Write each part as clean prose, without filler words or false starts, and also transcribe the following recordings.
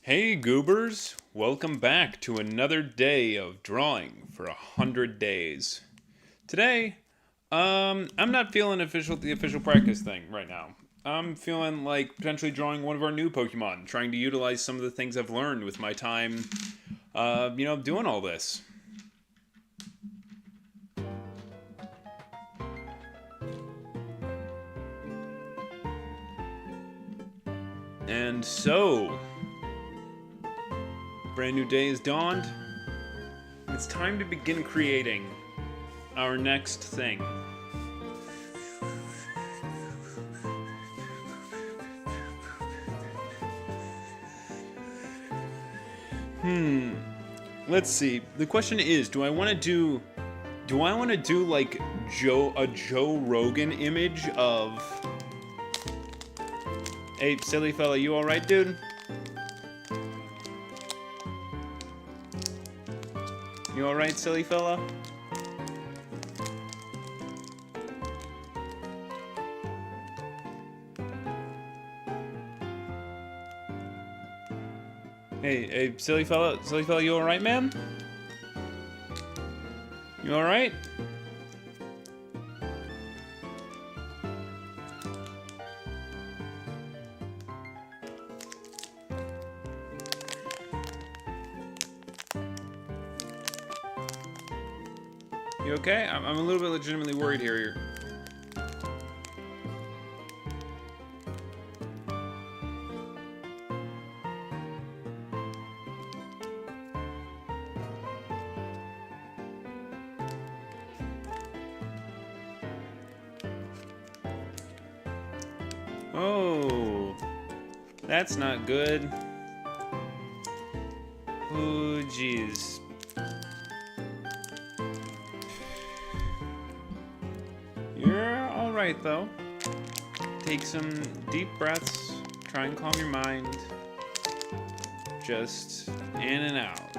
Hey goobers, welcome back to another day of drawing for 100 days. Today, I'm not feeling the official practice thing right now. I'm feeling like potentially drawing one of our new Pokemon, trying to utilize some of the things I've learned with my time, doing all this. And so, brand new day has dawned. It's time to begin creating our next thing. Let's see. The question is, do I want to do like a Joe Rogan image of, hey, silly fella, you all right, dude? You all right, silly fella? Hey, silly fella, you all right, man? You all right? You okay? I'm a little bit legitimately worried here. Oh, that's not good. Oh, jeez. You're alright, though. Take some deep breaths. Try and calm your mind. Just in and out.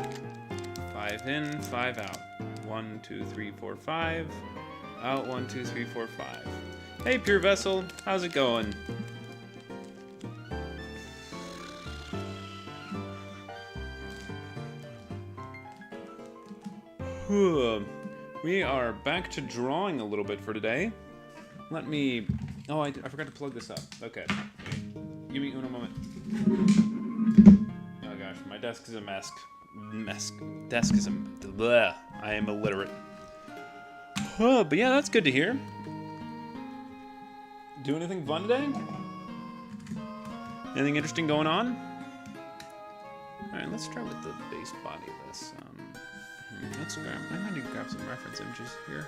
5 in, 5 out. 1, 2, 3, 4, 5. Out, 1, 2, 3, 4, 5. Hey, Pure Vessel. How's it going? We are back to drawing a little bit for today. Let me... Oh, I forgot to plug this up. Okay. Give me one moment. Oh gosh, my desk is a mess. Desk is a... Bleh. I am illiterate. But yeah, that's good to hear. Do anything fun today? Anything interesting going on? Alright, let's start with the base body of this. I might need to grab some reference images here.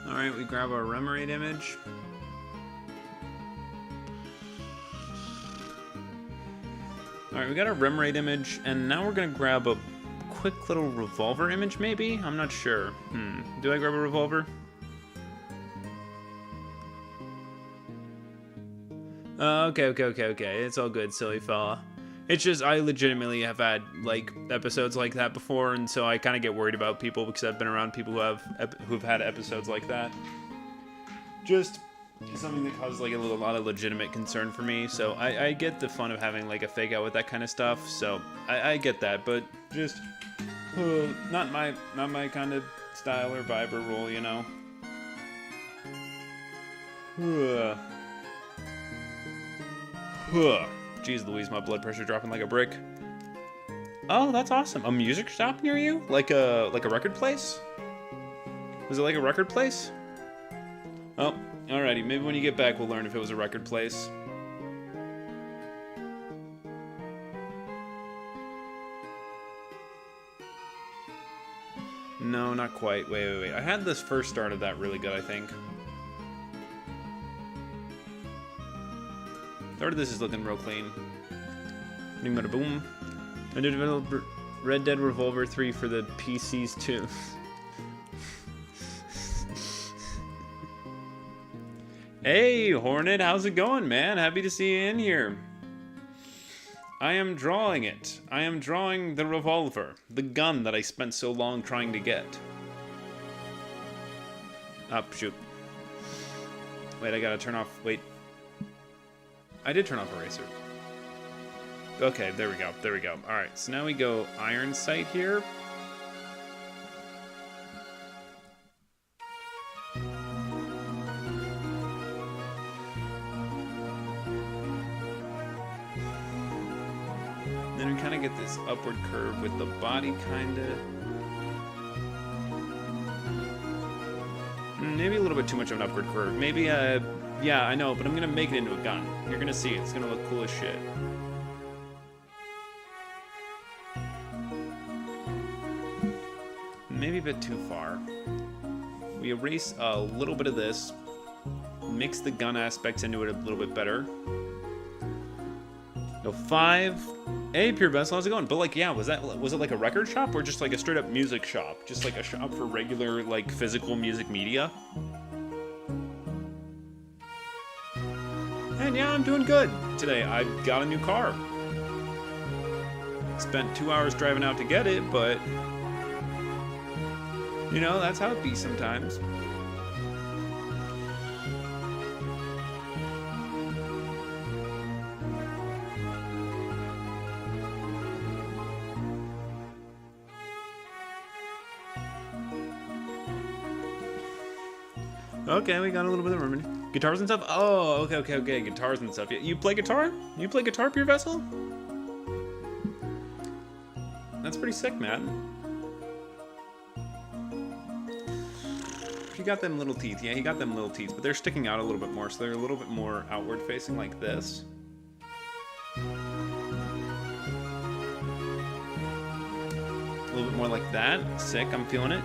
Alright, we grab our Remoraid image. Alright, we got our Remoraid image, and now we're gonna grab a quick little revolver image, maybe? I'm not sure. Do I grab a revolver? Okay. It's all good, silly fella. It's just, I legitimately have had, like, episodes like that before, and so I kind of get worried about people because I've been around people who've had episodes like that. Just something that causes, like, a lot of legitimate concern for me, so I get the fun of having, like, a fake out with that kind of stuff, so I get that, but just, not my kind of style or vibe or role, you know? Jeez Louise, my blood pressure dropping like a brick. Oh, that's awesome. A music shop near you? Like a record place? Was it like a record place? Oh, alrighty. Maybe when you get back, we'll learn if it was a record place. No, not quite. Wait. I had this first start of that really good, I think. Third of this is looking real clean. Bada boom. I did develop Red Dead Revolver 3 for the PCs too. Hey, Hornet, how's it going, man? Happy to see you in here. I am drawing it. I am drawing the revolver, the gun that I spent so long trying to get. Up, shoot. Wait, I gotta turn off, wait. I did turn off Eraser. Okay, there we go, there we go. Alright, so now we go Iron Sight here. Then we kind of get this upward curve with the body, kind of. Maybe a little bit too much of an upward curve. Maybe, yeah, I know, but I'm going to make it into a gun. You're going to see it. It's going to look cool as shit. Maybe a bit too far. We erase a little bit of this, mix the gun aspects into it a little bit better. Go 5. Hey, Pure Vessel, how's it going? But like, yeah, was it like a record shop or just like a straight up music shop? Just like a shop for regular, like, physical music media? And yeah, I'm doing good today. I got a new car. Spent 2 hours driving out to get it, but you know, that's how it be sometimes. Okay, we got a little bit of harmony. Guitars and stuff? Oh, okay. Guitars and stuff. Yeah, you play guitar? You play guitar, Pure Vessel? That's pretty sick, man. He got them little teeth. Yeah, he got them little teeth, but they're sticking out a little bit more, so they're a little bit more outward facing like this. A little bit more like that. Sick, I'm feeling it.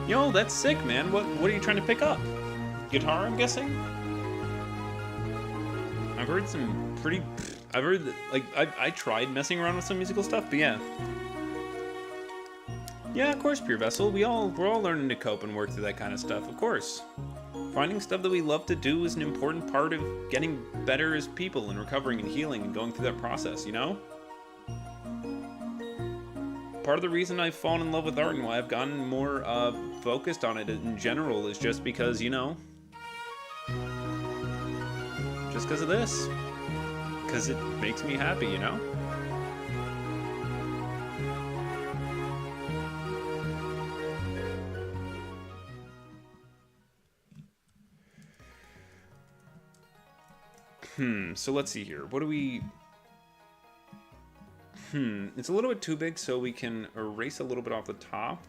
Yo, that's sick, man. What are you trying to pick up? Guitar, I'm guessing? I've heard some pretty... I've heard that, like, I tried messing around with some musical stuff, but yeah. Yeah, of course, Pure Vessel. We're all learning to cope and work through that kind of stuff, of course. Finding stuff that we love to do is an important part of getting better as people and recovering and healing and going through that process, you know? Part of the reason I've fallen in love with art and why I've gotten more focused on it in general is just because, you know, just because of this. Because it makes me happy, you know? So let's see here. What do we... It's a little bit too big, so we can erase a little bit off the top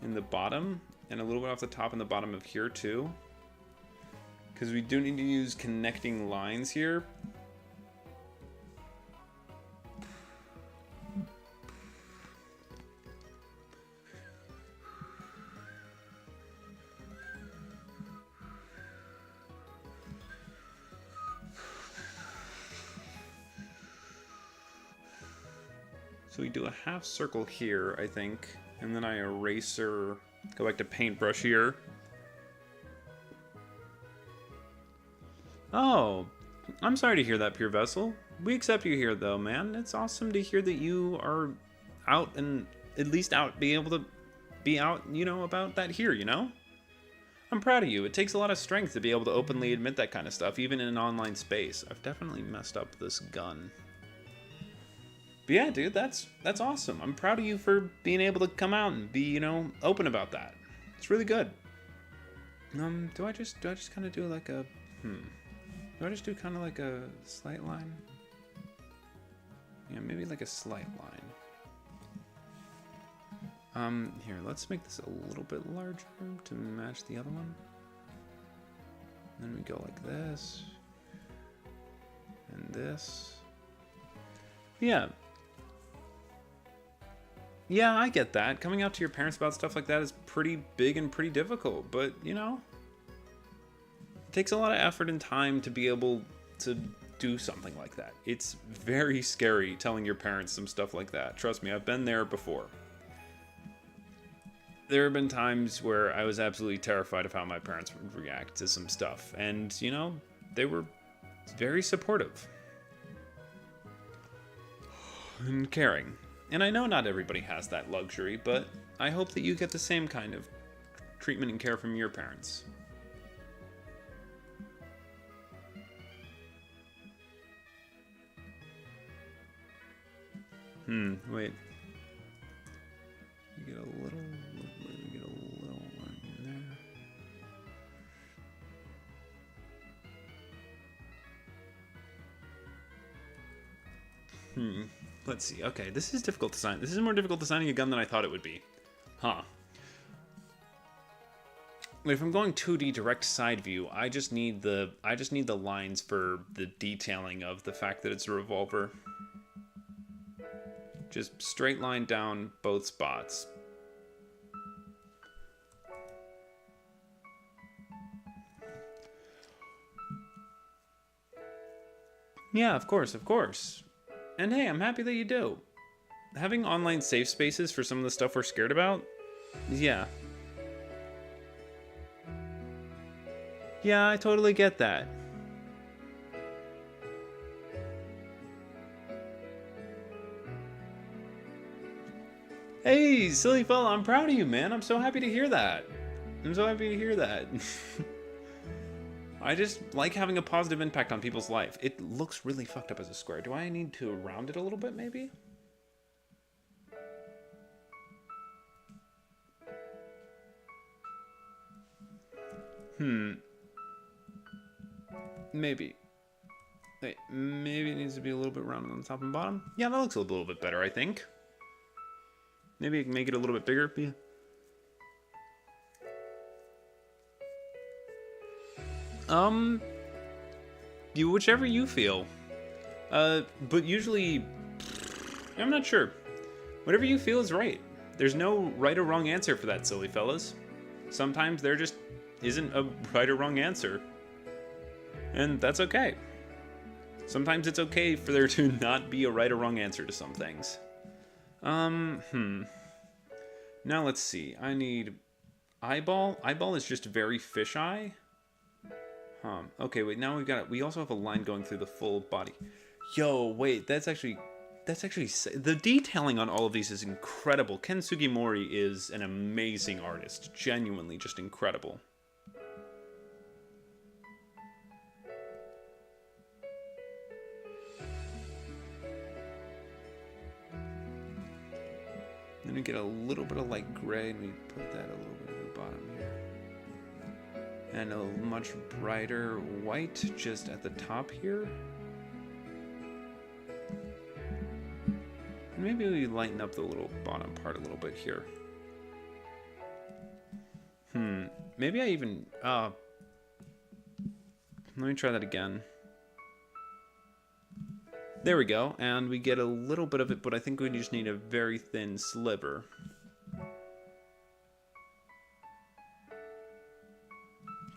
in the bottom, and a little bit off the top and the bottom of here too. Because we do need to use connecting lines here. So we do a half circle here, I think, and then I eraser, go back to paintbrush here. Oh, I'm sorry to hear that, Pure Vessel. We accept you here, though, man. It's awesome to hear that you are out and at least be able to be out, you know, about that here, you know? I'm proud of you. It takes a lot of strength to be able to openly admit that kind of stuff, even in an online space. I've definitely messed up this gun. But yeah, dude, that's awesome. I'm proud of you for being able to come out and be, you know, open about that. It's really good. Do I just kind of do like a, do I just do kind of like a slight line? Yeah, maybe like a slight line. Here, let's make this a little bit larger to match the other one. And then we go like this. And this. Yeah. Yeah, I get that. Coming out to your parents about stuff like that is pretty big and pretty difficult, but, you know, it takes a lot of effort and time to be able to do something like that. It's very scary telling your parents some stuff like that. Trust me, I've been there before. There have been times where I was absolutely terrified of how my parents would react to some stuff, and, you know, they were very supportive and caring. And I know not everybody has that luxury, but I hope that you get the same kind of treatment and care from your parents. Wait. You get a little one in there. Let's see. Okay, this is difficult to sign. This is more difficult to signing a gun than I thought it would be. Huh. If I'm going 2D direct side view, I just need the lines for the detailing of the fact that it's a revolver. Just straight line down both spots. Yeah, of course, of course. And hey, I'm happy that you do. Having online safe spaces for some of the stuff we're scared about? Yeah. Yeah, I totally get that. Hey, silly fella, I'm proud of you, man. I'm so happy to hear that. I'm so happy to hear that. I just like having a positive impact on people's life. It looks really fucked up as a square. Do I need to round it a little bit, maybe? Maybe. Wait, maybe it needs to be a little bit rounded on the top and bottom. Yeah, that looks a little bit better, I think. Maybe I can make it a little bit bigger. Yeah. Whichever you feel. But usually, I'm not sure. Whatever you feel is right. There's no right or wrong answer for that, silly fellas. Sometimes there just isn't a right or wrong answer. And that's okay. Sometimes it's okay for there to not be a right or wrong answer to some things. Now let's see. I need eyeball. Eyeball is just very fisheye. Okay, wait, now we also have a line going through the full body. Yo, wait, that's actually, the detailing on all of these is incredible. Ken Sugimori is an amazing artist. Genuinely just incredible. Then we get a little bit of light gray, and we put that a little bit at the bottom here. And a much brighter white just at the top here. And maybe we lighten up the little bottom part a little bit here. Maybe I even... let me try that again. There we go, and we get a little bit of it, but I think we just need a very thin sliver.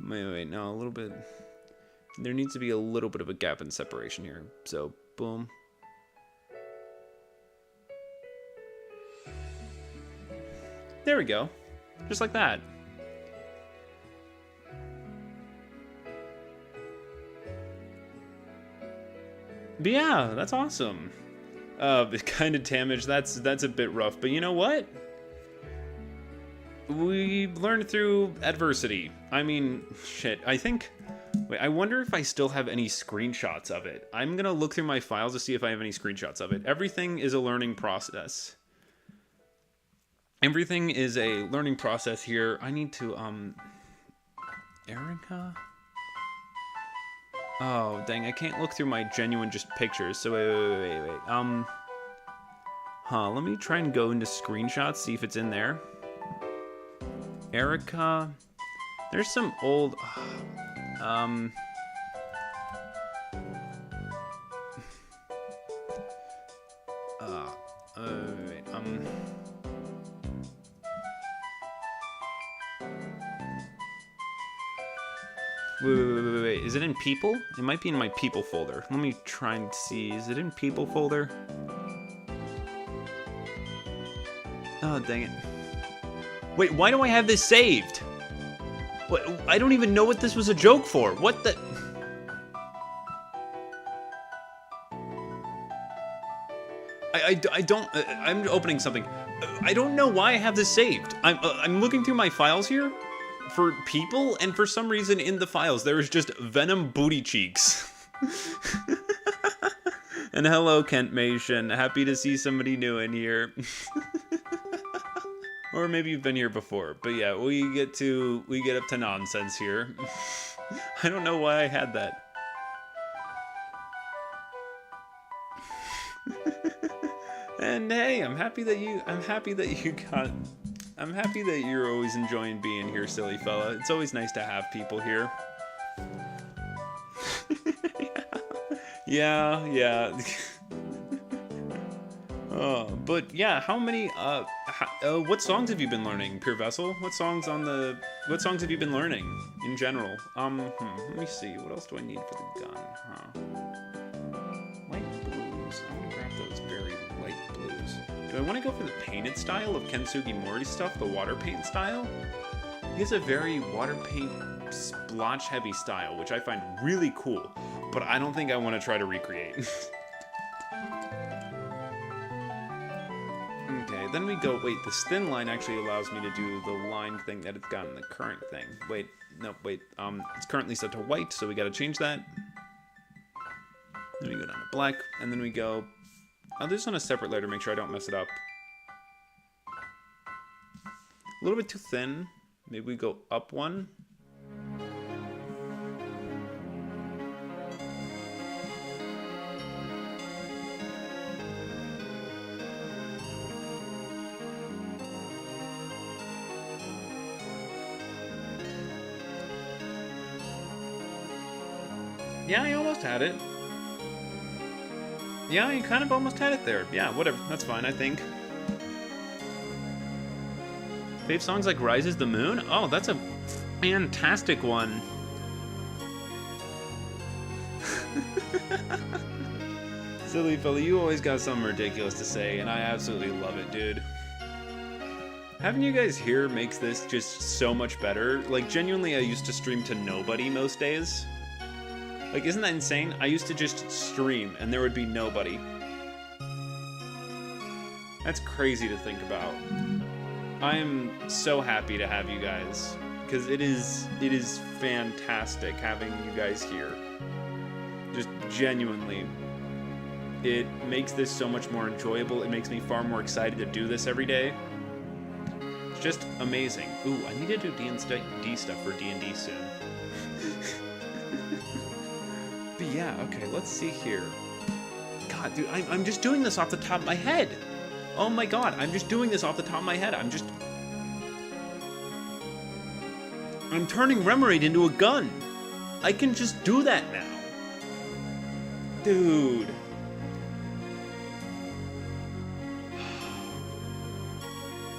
Wait, no, a little bit. There needs to be a little bit of a gap in separation here. So, boom. There we go. Just like that. But yeah, that's awesome. Kind of damage, that's a bit rough, but you know what? We learned through adversity. I mean, shit, I think... Wait, I wonder if I still have any screenshots of it. I'm gonna look through my files to see if I have any screenshots of it. Everything is a learning process. Everything is a learning process here. I need to, Erica? Oh, dang, I can't look through my genuine just pictures, so wait. Let me try and go into screenshots, see if it's in there. Erica. There's some old... wait, Wait. Is it in people? It might be in my people folder. Let me try and see. Is it in people folder? Oh, dang it. Wait, why do I have this saved? What? I don't even know what this was a joke for. What the... I don't... I'm opening something. I don't know why I have this saved. I'm looking through my files here for people, and for some reason in the files there is just Venom Booty Cheeks. And hello, Kent Mation. Happy to see somebody new in here. Or maybe you've been here before. But yeah, we get up to nonsense here. I don't know why I had that. And hey, I'm happy that you're always enjoying being here, silly fella. It's always nice to have people here. Yeah. But yeah, how many what songs have you been learning, Pure Vessel? What songs have you been learning in general? Let me see. What else do I need for the gun? Light blues. I want to grab those very light blues. Do I want to go for the painted style of Ken Sugimori's stuff, the water paint style? He has a very water paint splotch heavy style, which I find really cool, but I don't think I want to try to recreate. Okay, then we go, wait, this thin line actually allows me to do the line thing that it's got in the current thing. Wait, it's currently set to white, so we gotta change that. Then we go down to black, and then we go, I'll do this on a separate layer to make sure I don't mess it up. A little bit too thin. Maybe we go up one. Yeah, I almost had it. Yeah, you kind of almost had it there. Yeah, whatever. That's fine, I think. Fave songs like Rises the Moon? Oh, that's a fantastic one. Silly fella, you always got something ridiculous to say, and I absolutely love it, dude. Having you guys here makes this just so much better. Like, genuinely, I used to stream to nobody most days. Like, isn't that insane? I used to just stream, and there would be nobody. That's crazy to think about. I am so happy to have you guys, because it is fantastic having you guys here. Just genuinely. It makes this so much more enjoyable. It makes me far more excited to do this every day. It's just amazing. Ooh, I need to do D&D stuff for D&D soon. But yeah, okay, let's see here. God, dude, I'm just doing this off the top of my head. Oh my god, I'm just doing this off the top of my head. I'm turning Remoraid into a gun. I can just do that now. Dude.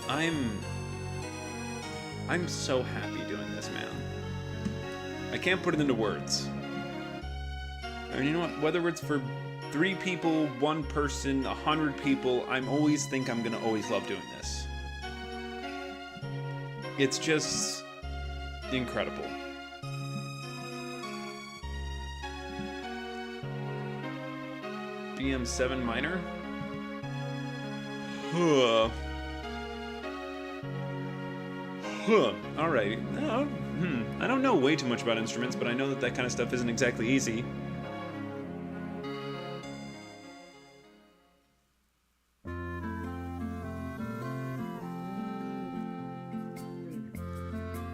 I'm so happy doing this, man. I can't put it into words. And you know what? Whether it's for 3 people, 1 person, 100 people, I'm gonna always love doing this. It's just incredible. BM7 minor? Alright. I don't know way too much about instruments, but I know that kind of stuff isn't exactly easy.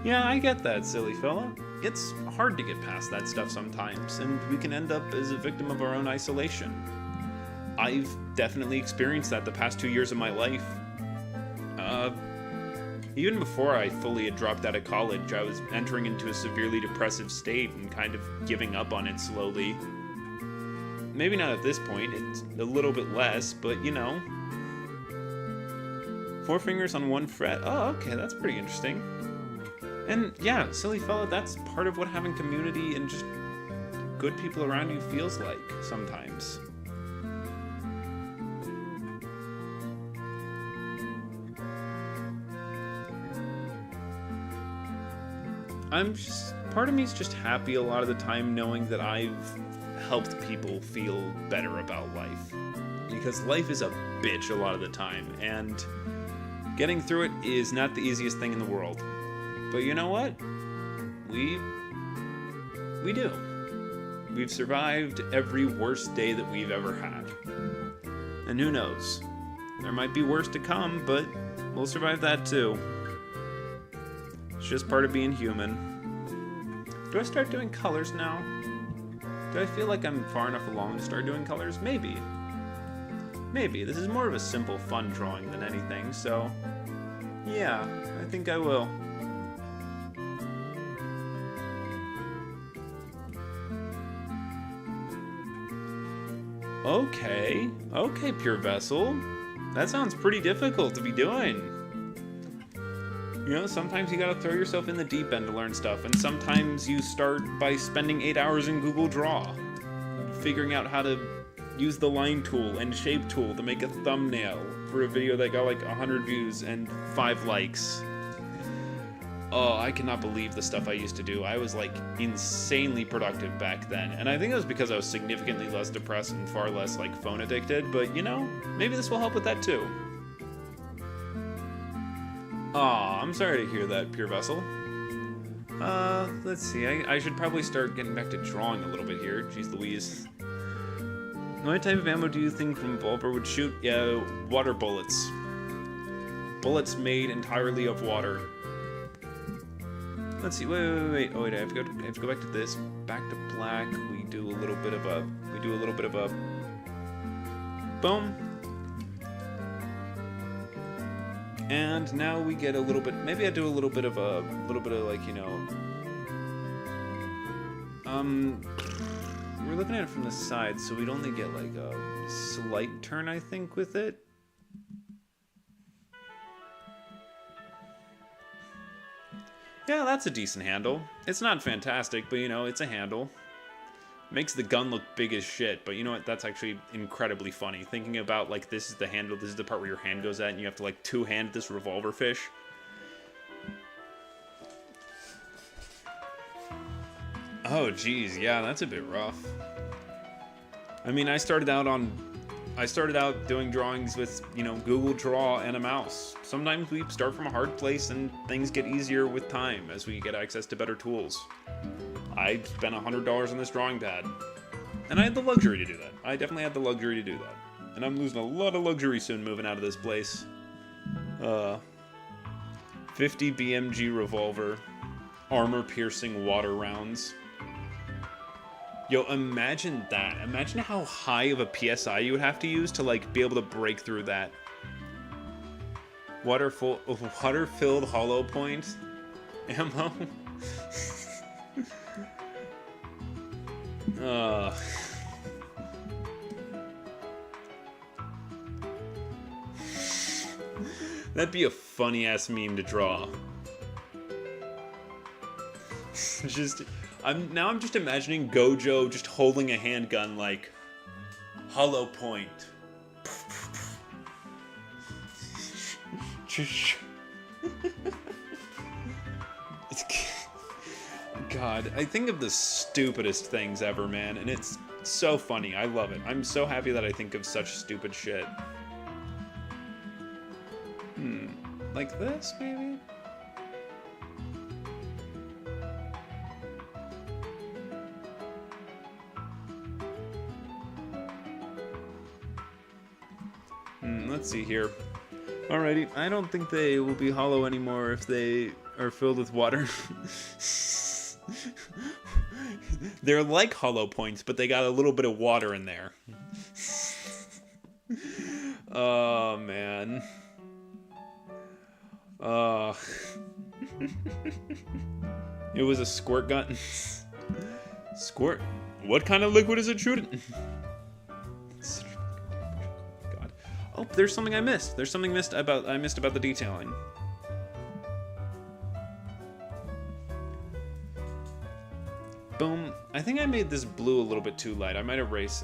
Yeah, I get that, silly fella. It's hard to get past that stuff sometimes, and we can end up as a victim of our own isolation. I've definitely experienced that the past 2 years of my life. Even before I fully had dropped out of college, I was entering into a severely depressive state and kind of giving up on it slowly. Maybe not at this point, it's a little bit less, but you know. 4 fingers on 1 fret. Oh, okay, that's pretty interesting. And yeah, silly fella, that's part of what having community and just good people around you feels like sometimes. Part of me's just happy a lot of the time knowing that I've helped people feel better about life. Because life is a bitch a lot of the time, and getting through it is not the easiest thing in the world. But you know what? We do. We've survived every worst day that we've ever had. And who knows? There might be worse to come, but we'll survive that too. It's just part of being human. Do I start doing colors now? Do I feel like I'm far enough along to start doing colors? Maybe. Maybe. This is more of a simple, fun drawing than anything, so yeah, I think I will. Okay, Pure Vessel. That sounds pretty difficult to be doing. You know, sometimes you gotta throw yourself in the deep end to learn stuff, and sometimes you start by spending 8 hours in Google Draw, figuring out how to use the line tool and shape tool to make a thumbnail for a video that got like 100 views and 5 likes. Oh, I cannot believe the stuff I used to do. I was like insanely productive back then, and I think it was because I was significantly less depressed and far less like phone addicted, but you know, maybe this will help with that too. Aw, I'm sorry to hear that, Pure Vessel. Let's see, I should probably start getting back to drawing a little bit here. Jeez Louise. What type of ammo do you think from Bulber would shoot? Yeah, water bullets. Bullets made entirely of water. Let's see, wait. Oh wait, I have to go back to this. Back to black. We do a little bit of a boom. And now we get a little bit, maybe I do a little bit of like, you know, we're looking at it from the side, so we'd only get like a slight turn, I think, with it. Yeah, that's a decent handle. It's not fantastic, but you know, it's a handle. Makes the gun look big as shit, but you know what? That's actually incredibly funny. Thinking about, like, this is the handle, this is the part where your hand goes at, and you have to, like, two-hand this revolver fish. Oh, geez, yeah, that's a bit rough. I mean, I started out doing drawings with, you know, Google Draw and a mouse. Sometimes we start from a hard place, and things get easier with time as we get access to better tools. I spent $100 on this drawing pad, and I had the luxury to do that. I definitely had the luxury to do that. And I'm losing a lot of luxury soon moving out of this place. 50 BMG revolver, armor-piercing water rounds. Yo, imagine that. Imagine how high of a PSI you would have to use to, like, be able to break through that. Water-filled hollow point ammo. That'd be a funny-ass meme to draw. I'm just imagining Gojo just holding a handgun like, hollow point. God, I think of the stupidest things ever, man, and it's so funny. I love it. I'm so happy that I think of such stupid shit. Like this, maybe? Let's see here. Alrighty, I don't think they will be hollow anymore if they are filled with water. They're like hollow points, but they got a little bit of water in there. Oh, man. It was a squirt gun. Squirt? What kind of liquid is it shooting? God. Oh, there's something I missed. There's something I missed about the detailing. Boom. I think I made this blue a little bit too light. I might erase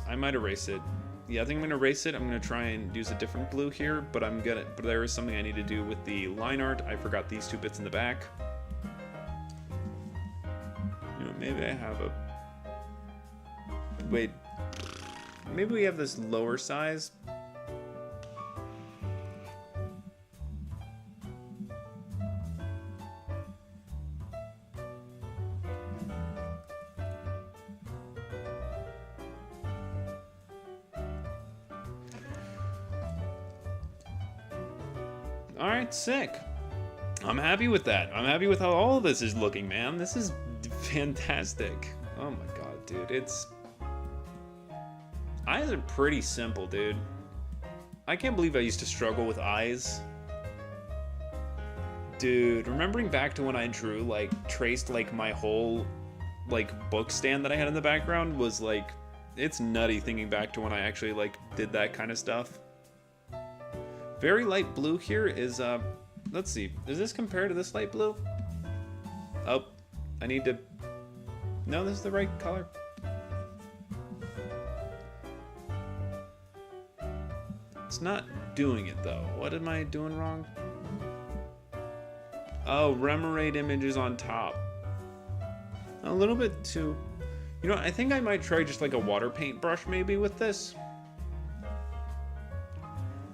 it. Yeah, I think I'm gonna erase it. I'm gonna try and use a different blue here, but there is something I need to do with the line art. I forgot these two bits in the back. You know, maybe I have a... Wait. Maybe we have this lower size. Alright, sick. I'm happy with that. I'm happy with how all of this is looking, man. This is fantastic. Oh my god, dude. Eyes are pretty simple, dude. I can't believe I used to struggle with eyes. Dude, remembering back to when I drew, like, traced, like, my whole, like, book stand that I had in the background was, like, it's nutty thinking back to when I actually, like, did that kind of stuff. Very light blue here is, let's see. Does this compare to this light blue? Oh, I need to... No, this is the right color. It's not doing it, though. What am I doing wrong? Oh, Remoraid images on top. A little bit too... You know, I think I might try just like a water paint brush maybe with this.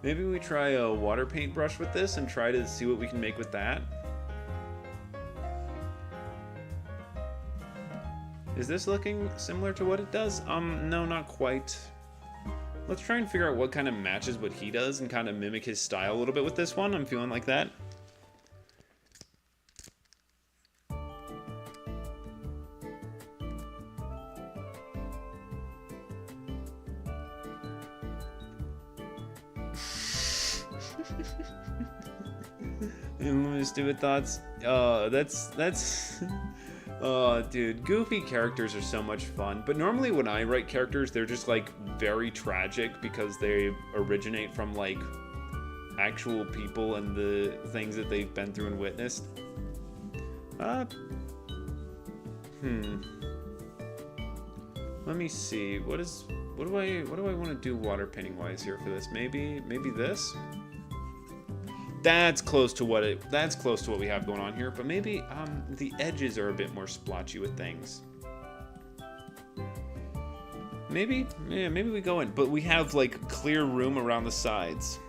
Maybe we try a water paint brush with this and try to see what we can make with that. Is this looking similar to what it does? No, not quite. Let's try and figure out what kind of matches what he does and kind of mimic his style a little bit with this one. I'm feeling like that. Stupid thoughts. That's oh, dude, goofy characters are so much fun. But normally when I write characters, they're just like very tragic because they originate from like actual people and the things that they've been through and witnessed. Let me see. What do I want to do water painting wise here for this? Maybe this. That's close to what we have going on here, but maybe the edges are a bit more splotchy with things. Maybe we go in, but we have like clear room around the sides.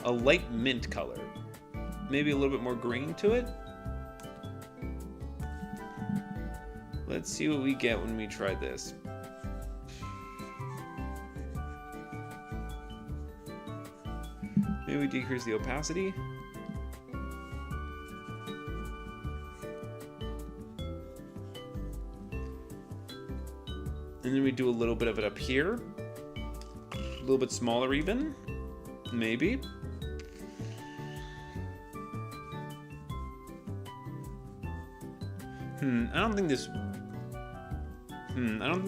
A light mint color. Maybe a little bit more green to it. Let's see what we get when we try this. Maybe we decrease the opacity. And then we do a little bit of it up here. A little bit smaller even. Maybe. I don't think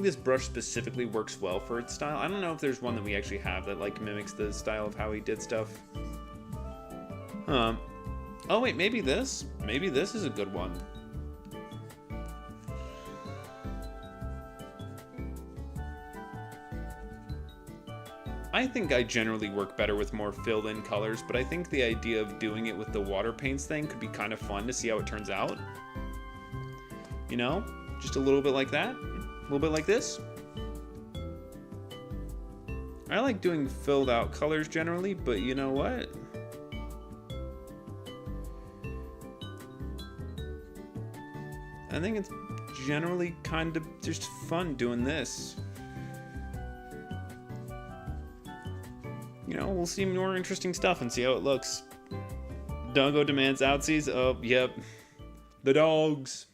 this brush specifically works well for its style. I don't know if there's one that we actually have that like mimics the style of how he did stuff. Oh wait, maybe this? Maybe this is a good one. I think I generally work better with more filled in colors, but I think the idea of doing it with the water paints thing could be kind of fun to see how it turns out. You know? Just a little bit like that. A little bit like this. I like doing filled out colors generally, but you know what? I think it's generally kind of just fun doing this. You know, we'll see more interesting stuff and see how it looks. Doggo demands outsies. Oh, yep. The dogs.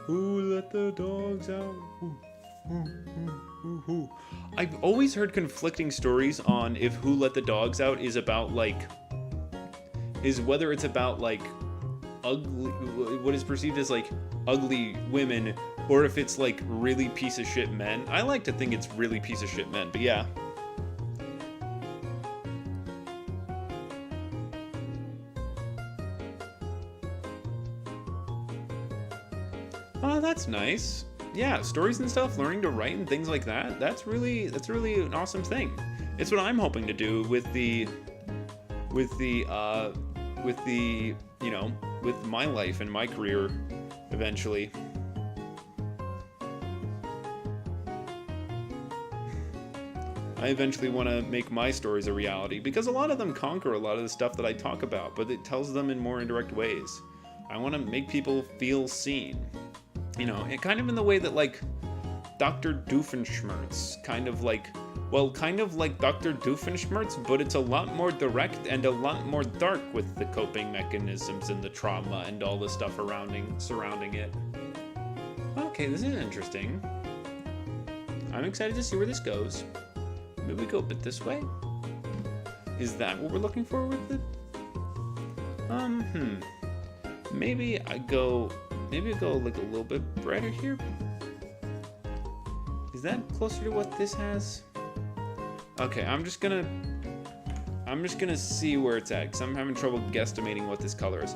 Who let the dogs out? Who? I've always heard conflicting stories on if Who Let the Dogs Out is about like, is whether it's about like ugly, what is perceived as like ugly women, or if it's like really piece of shit men. I like to think it's really piece of shit men, but yeah. Oh, that's nice. Yeah, stories and stuff, learning to write and things like that. That's really an awesome thing. It's what I'm hoping to do with the you know, with my life and my career eventually. I eventually want to make my stories a reality because a lot of them conquer a lot of the stuff that I talk about, but it tells them in more indirect ways. I want to make people feel seen. You know, and kind of in the way that like Dr. Doofenshmirtz kind of like Dr. Doofenshmirtz, but it's a lot more direct and a lot more dark with the coping mechanisms and the trauma and all the stuff surrounding it. Okay, this is interesting. I'm excited to see where this goes. Maybe we go a bit this way? Is that what we're looking for with it? Maybe I go like a little bit brighter here. Is that closer to what this has? Okay, I'm just gonna see where it's at, because I'm having trouble guesstimating what this color is.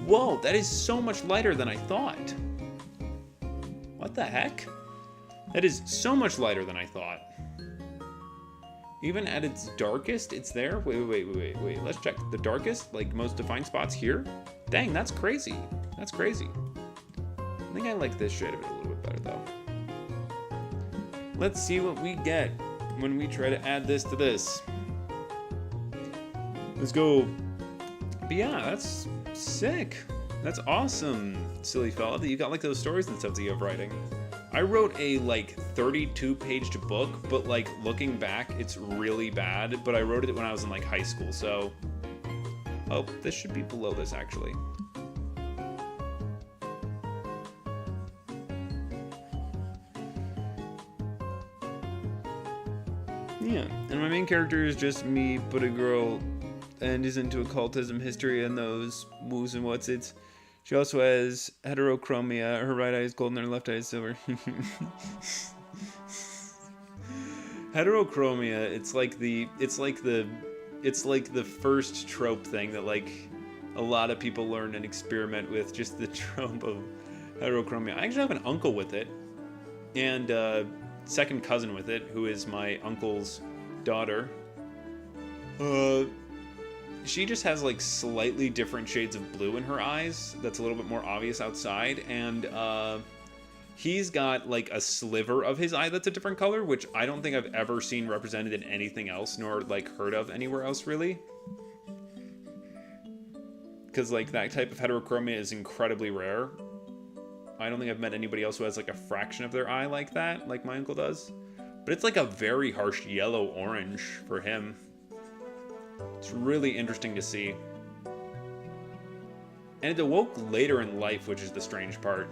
Whoa, that is so much lighter than I thought. What the heck? That is so much lighter than I thought. Even at its darkest, it's there? Wait. Let's check. The darkest, like most defined spots here? Dang, that's crazy. That's crazy. I think I like this shade of it a little bit better, though. Let's see what we get when we try to add this to this. Let's go. But yeah, that's sick. That's awesome, silly fella, that you got like those stories and stuff that you have writing. I wrote a like 32-page book, but like looking back, it's really bad. But I wrote it when I was in like high school, so. Oh, this should be below this actually. Yeah, and my main character is just me, but a girl, and is into occultism, history, and those woos and what's its. She also has heterochromia. Her right eye is golden, her left eye is silver. Heterochromia, it's like the first trope thing that like a lot of people learn and experiment with, just the trope of heterochromia. I actually have an uncle with it, and second cousin with it, who is my uncle's daughter. She just has like slightly different shades of blue in her eyes. That's a little bit more obvious outside, and he's got like a sliver of his eye that's a different color, which I don't think I've ever seen represented in anything else, nor like heard of anywhere else really. Because like that type of heterochromia is incredibly rare. I don't think I've met anybody else who has like a fraction of their eye like that, like my uncle does. But it's like a very harsh yellow-orange for him. It's really interesting to see. And it awoke later in life, which is the strange part.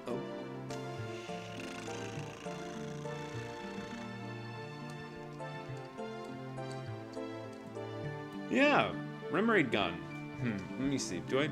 Oh. Yeah, Remoraid gun. Let me see. Do I?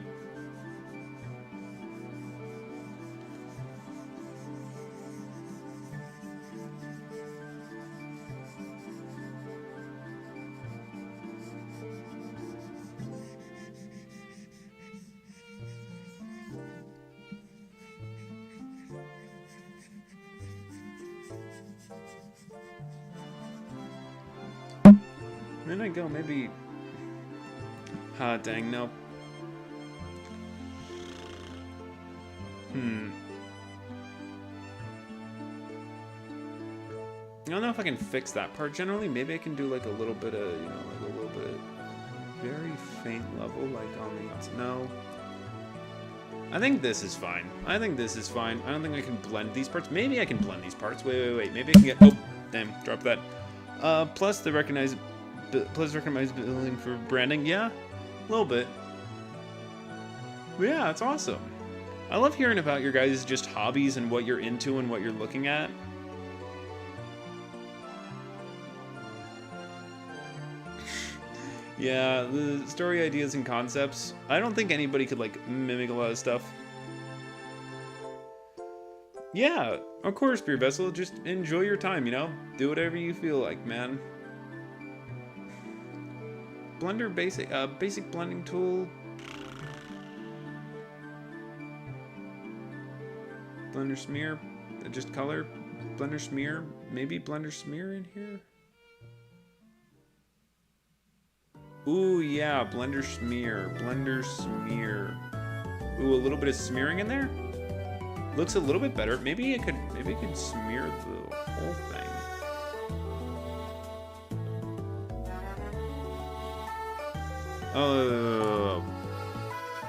Then I go maybe. Ah, dang, nope. I don't know if I can fix that part generally. Maybe I can do like a little bit of, you know, like a little bit very faint level, like on the outside. No. I think this is fine. I think this is fine. I don't think I can blend these parts. Maybe I can blend these parts. Wait. Maybe I can get. Oh, damn! Drop that. Plus the recognize building for branding. Yeah, a little bit. But yeah, it's awesome. I love hearing about your guys' just hobbies and what you're into and what you're looking at. Yeah, the story ideas and concepts. I don't think anybody could like mimic a lot of stuff. Yeah, of course, Beer Vessel. Just enjoy your time, you know? Do whatever you feel like, man. Blender basic blending tool. Blender smear. Just color. Blender smear. Maybe blender smear in here? Ooh, yeah. Blender smear. Blender smear. Ooh, a little bit of smearing in there? Looks a little bit better. Maybe it could smear the whole thing. Oh,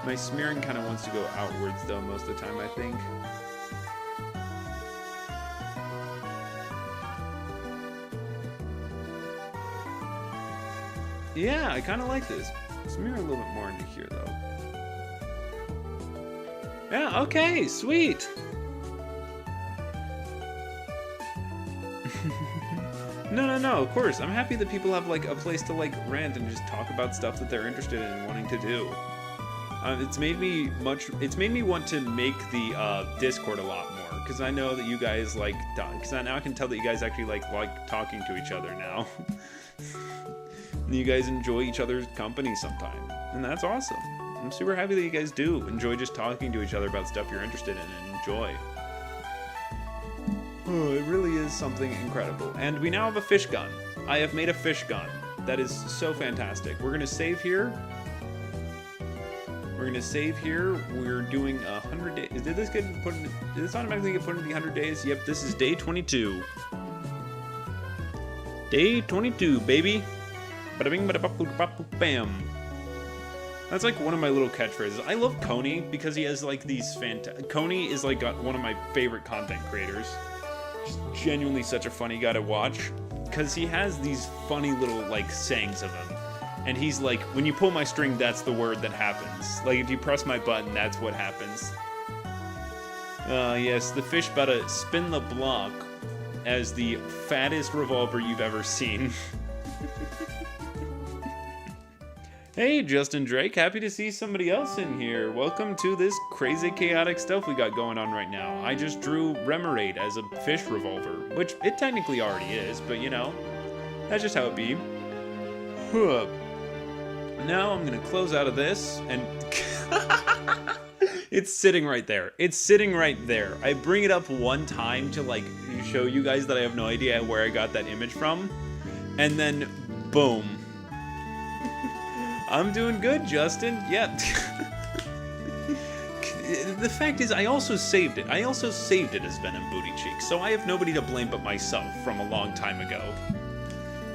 my smearing kind of wants to go outwards though most of the time, I think. Yeah, I kind of like this. Smear a little bit more into here though. Yeah, okay, sweet. No, of course. I'm happy that people have like a place to like rant and just talk about stuff that they're interested in and wanting to do. It's made me want to make the Discord a lot more, because I know that you guys like, because now I can tell that you guys actually like talking to each other now. And you guys enjoy each other's company sometimes, and that's awesome. I'm super happy that you guys do enjoy just talking to each other about stuff you're interested in and enjoy. Oh, it really is something incredible. And we now have a fish gun. I have made a fish gun. That is so fantastic. We're gonna save here. We're doing 100 days. Did this automatically get put into the 100 days? Yep, this is day 22. Day 22, baby. Bada bing, bada bam. That's like one of my little catchphrases. I love Coney because he has like these Coney is like one of my favorite content creators. Just genuinely such a funny guy to watch, because he has these funny little like sayings of him. And he's like, when you pull my string, that's the word that happens. Like if you press my button, that's what happens. Yes, the fish better spin the block as the fattest revolver you've ever seen. Hey, Justin Drake, happy to see somebody else in here. Welcome to this crazy chaotic stuff we got going on right now. I just drew Remoraid as a fish revolver, which it technically already is, but you know, that's just how it be. Now I'm gonna close out of this, and it's sitting right there. It's sitting right there. I bring it up one time to like show you guys that I have no idea where I got that image from, and then boom. I'm doing good, Justin. Yeah. The fact is, I also saved it. I also saved it as Venom Booty Cheeks, so I have nobody to blame but myself from a long time ago.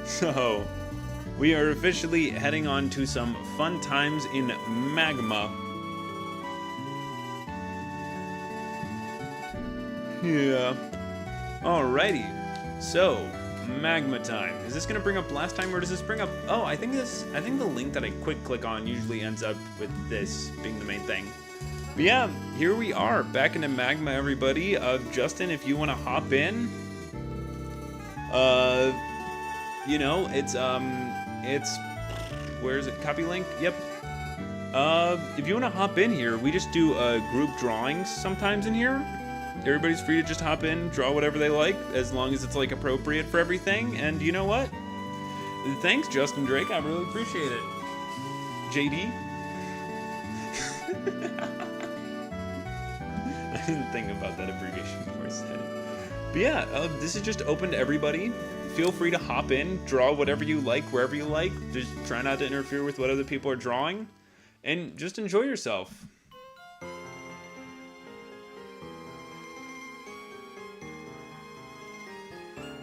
So, we are officially heading on to some fun times in Magma. Yeah. Alrighty. So, Magma time. Is this gonna bring up last time, or does this bring up? Oh, I think the link that I quick click on usually ends up with this being the main thing. But yeah, here we are back into Magma, everybody. Justin, if you want to hop in, you know, it's where is it? Copy link. Yep. If you want to hop in here, we just do group drawings sometimes in here. Everybody's free to just hop in, draw whatever they like, as long as it's like appropriate for everything. And you know what? Thanks, Justin Drake. I really appreciate it. JD. I didn't think about that abbreviation before I said it. But yeah, this is just open to everybody. Feel free to hop in, draw whatever you like, wherever you like. Just try not to interfere with what other people are drawing, and just enjoy yourself.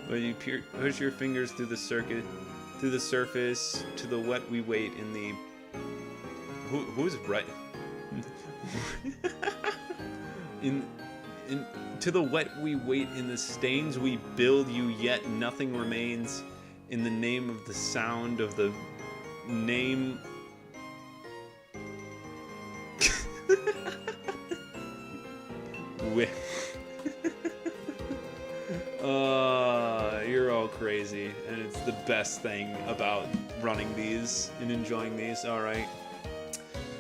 But you push your fingers through the surface, to the wet we wait in the... Who's right? To the wet we wait in the stains we build you, yet nothing remains. In the name of the sound of the name... You're all crazy, and it's the best thing about running these and enjoying these. All right.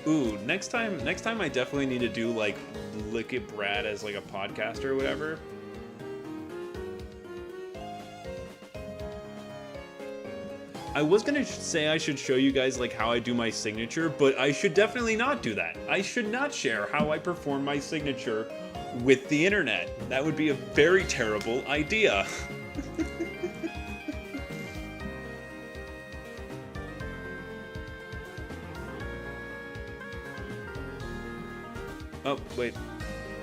Ooh, next time I definitely need to do like Lick It Brad as like a podcast or whatever. I was gonna say I should show you guys like how I do my signature, but I should definitely not do that. I should not share how I perform my signature with the internet. That would be a very terrible idea. Oh, wait.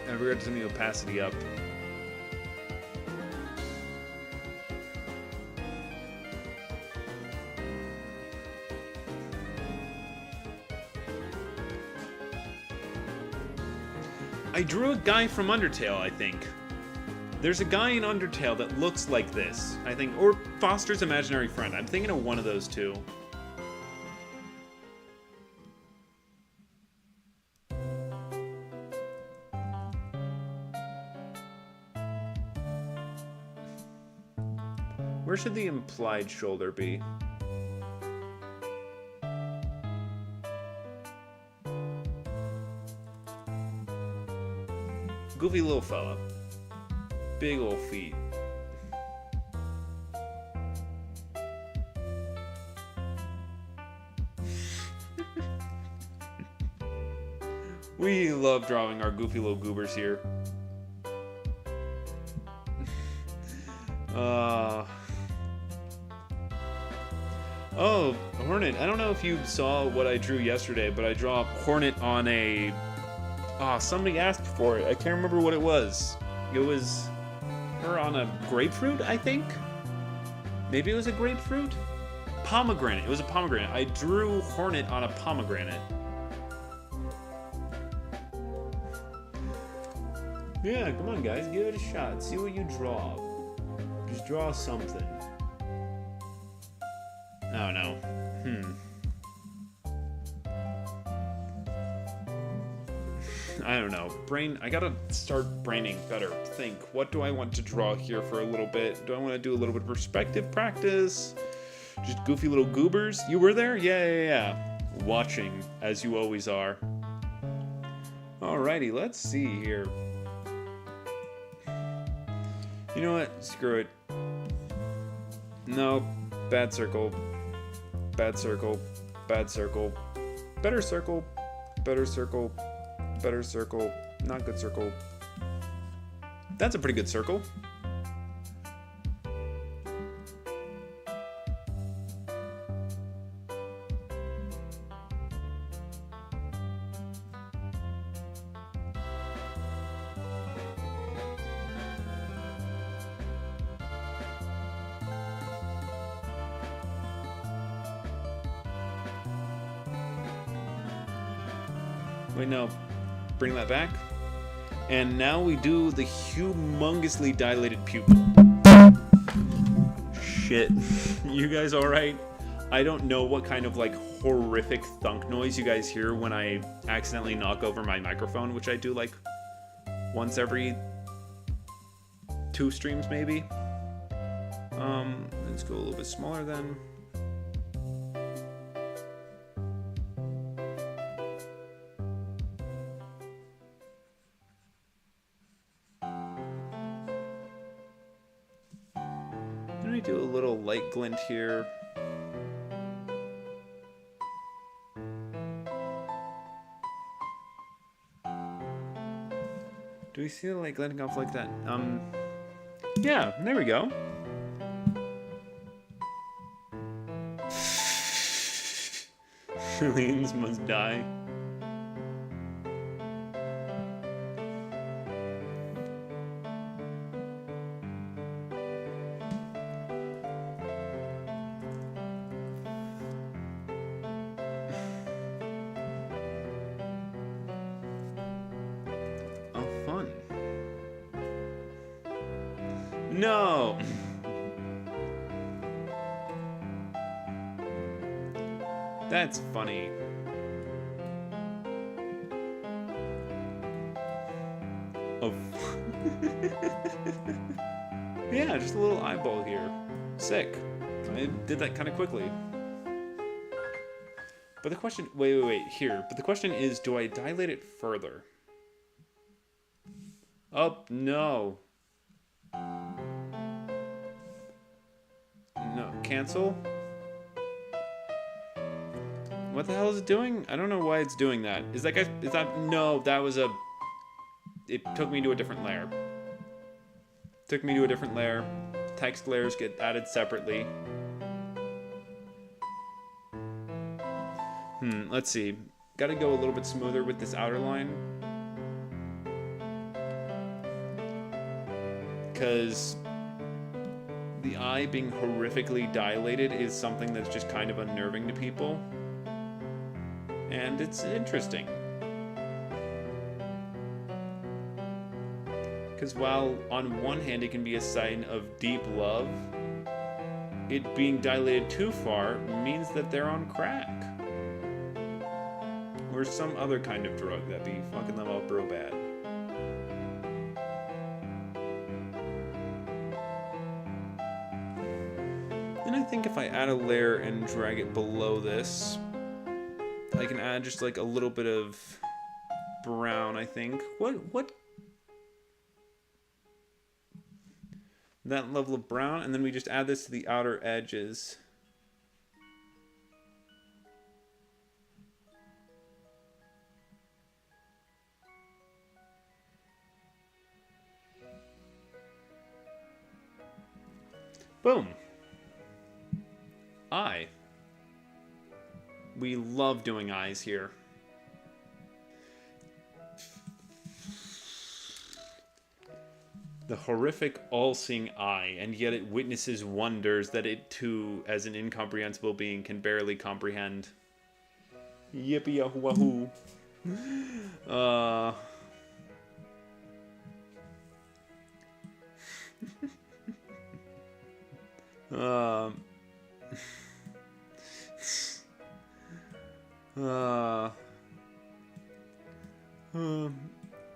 I forgot to turn the opacity up. I drew a guy from Undertale, I think. There's a guy in Undertale that looks like this, I think. Or Foster's Imaginary Friend. I'm thinking of one of those two. Where should the implied shoulder be? Goofy little fella. Big old feet. We love drawing our goofy little goobers here. Oh, Hornet. I don't know if you saw what I drew yesterday, but I drew a Hornet on a... Oh, somebody asked for it. I can't remember what it was. It was her on a grapefruit, I think? Maybe it was a grapefruit? Pomegranate. It was a pomegranate. I drew Hornet on a pomegranate. Yeah, come on, guys. Give it a shot. See what you draw. Just draw something. Oh, no. I don't know. I gotta start braining better. Think, what do I want to draw here for a little bit? Do I want to do a little bit of perspective practice? Just goofy little goobers? You were there? Yeah. Watching, as you always are. Alrighty, let's see here. You know what? Screw it. No. Bad circle. Bad circle. Bad circle. Better circle. Better circle. Better circle. Not good circle. That's a pretty good circle. Wait, no. Bring that back. And now we do the humongously dilated pupil. Shit. You guys alright? I don't know what kind of like horrific thunk noise you guys hear when I accidentally knock over my microphone, which I do like once every 2 streams maybe. Let's go a little bit smaller then. Do a little light glint here. Do we see the light glinting off like that? Yeah, there we go. Millions must die. No! That's funny. Oh. Yeah, just a little eyeball here. Sick. I did that kind of quickly. But the question... Wait, here. But the question is, do I dilate it further? Oh, no. No, cancel? What the hell is it doing? I don't know why it's doing that. Is that... No, that was a... it took me to a different layer. Took me to a different layer. Text layers get added separately. Let's see. Gotta go a little bit smoother with this outer line. Because the eye being horrifically dilated is something that's just kind of unnerving to people. And it's interesting. Because while on one hand it can be a sign of deep love, it being dilated too far means that they're on crack. Or some other kind of drug that be fucking them up real bad. And I think if I add a layer and drag it below this, I can add just like a little bit of brown, I think. What? That level of brown, and then we just add this to the outer edges. Boom. Eye. We love doing eyes here. The horrific all-seeing eye, and yet it witnesses wonders that it too, as an incomprehensible being, can barely comprehend. Yippee yahoo wahoo.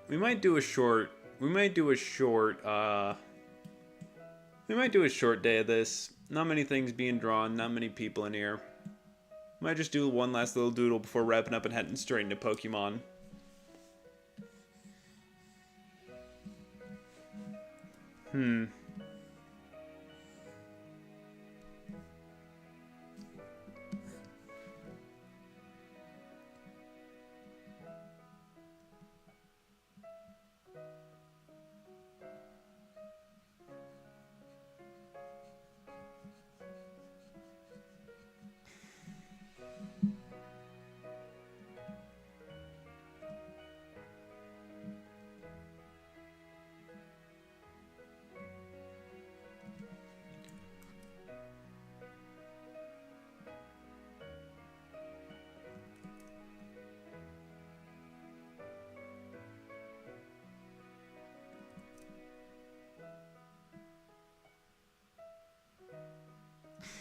We might do a short day of this. Not many things being drawn, not many people in here. Might just do one last little doodle before wrapping up and heading straight into Pokemon.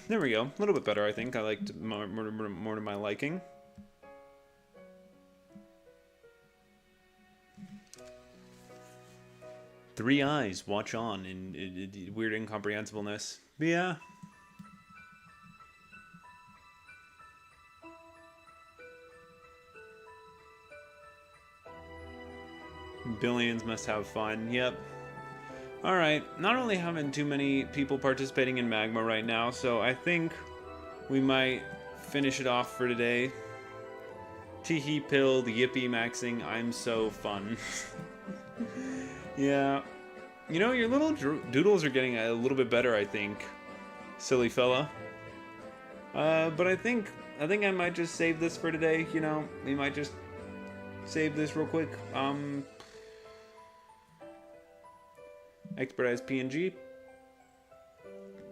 There we go. A little bit better, I think. I liked more to my liking. Three eyes watch on in weird incomprehensibleness. But yeah. Billions must have fun. Yep. Alright, not really having too many people participating in Magma right now, so I think we might finish it off for today. Teehee pilled, yippee maxing, I'm so fun. Yeah. You know, your little doodles are getting a little bit better, I think. Silly fella. But I think I might just save this for today, you know. We might just save this real quick. Export as PNG.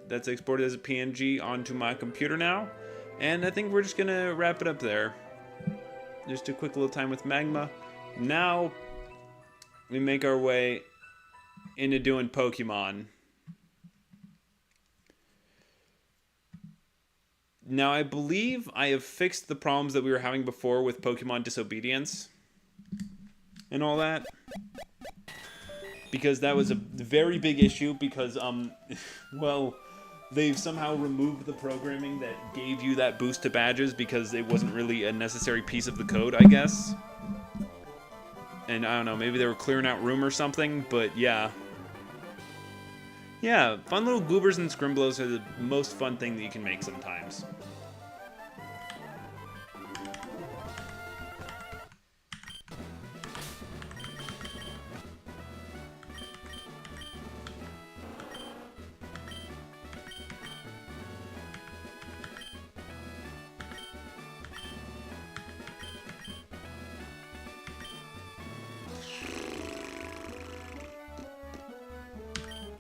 That's exported as a PNG onto my computer now. And I think we're just gonna wrap it up there. Just a quick little time with Magma. Now we make our way into doing Pokemon. Now I believe I have fixed the problems that we were having before with Pokemon Disobedience and all that. Because that was a very big issue because, well, they've somehow removed the programming that gave you that boost to badges because it wasn't really a necessary piece of the code, I guess. And I don't know, maybe they were clearing out room or something, but yeah. Yeah, fun little goobers and scrimblows are the most fun thing that you can make sometimes.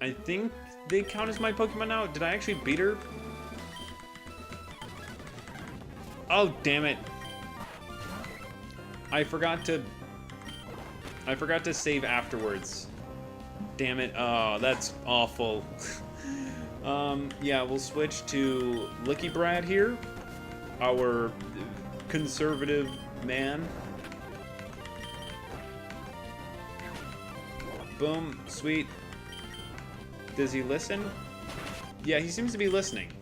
I think they count as my Pokemon now. Did I actually beat her? Oh, damn it. I forgot to save afterwards. Damn it. Oh, that's awful. Yeah, we'll switch to Licky Brad here. Our conservative man. Boom. Sweet. Does he listen? Yeah, he seems to be listening.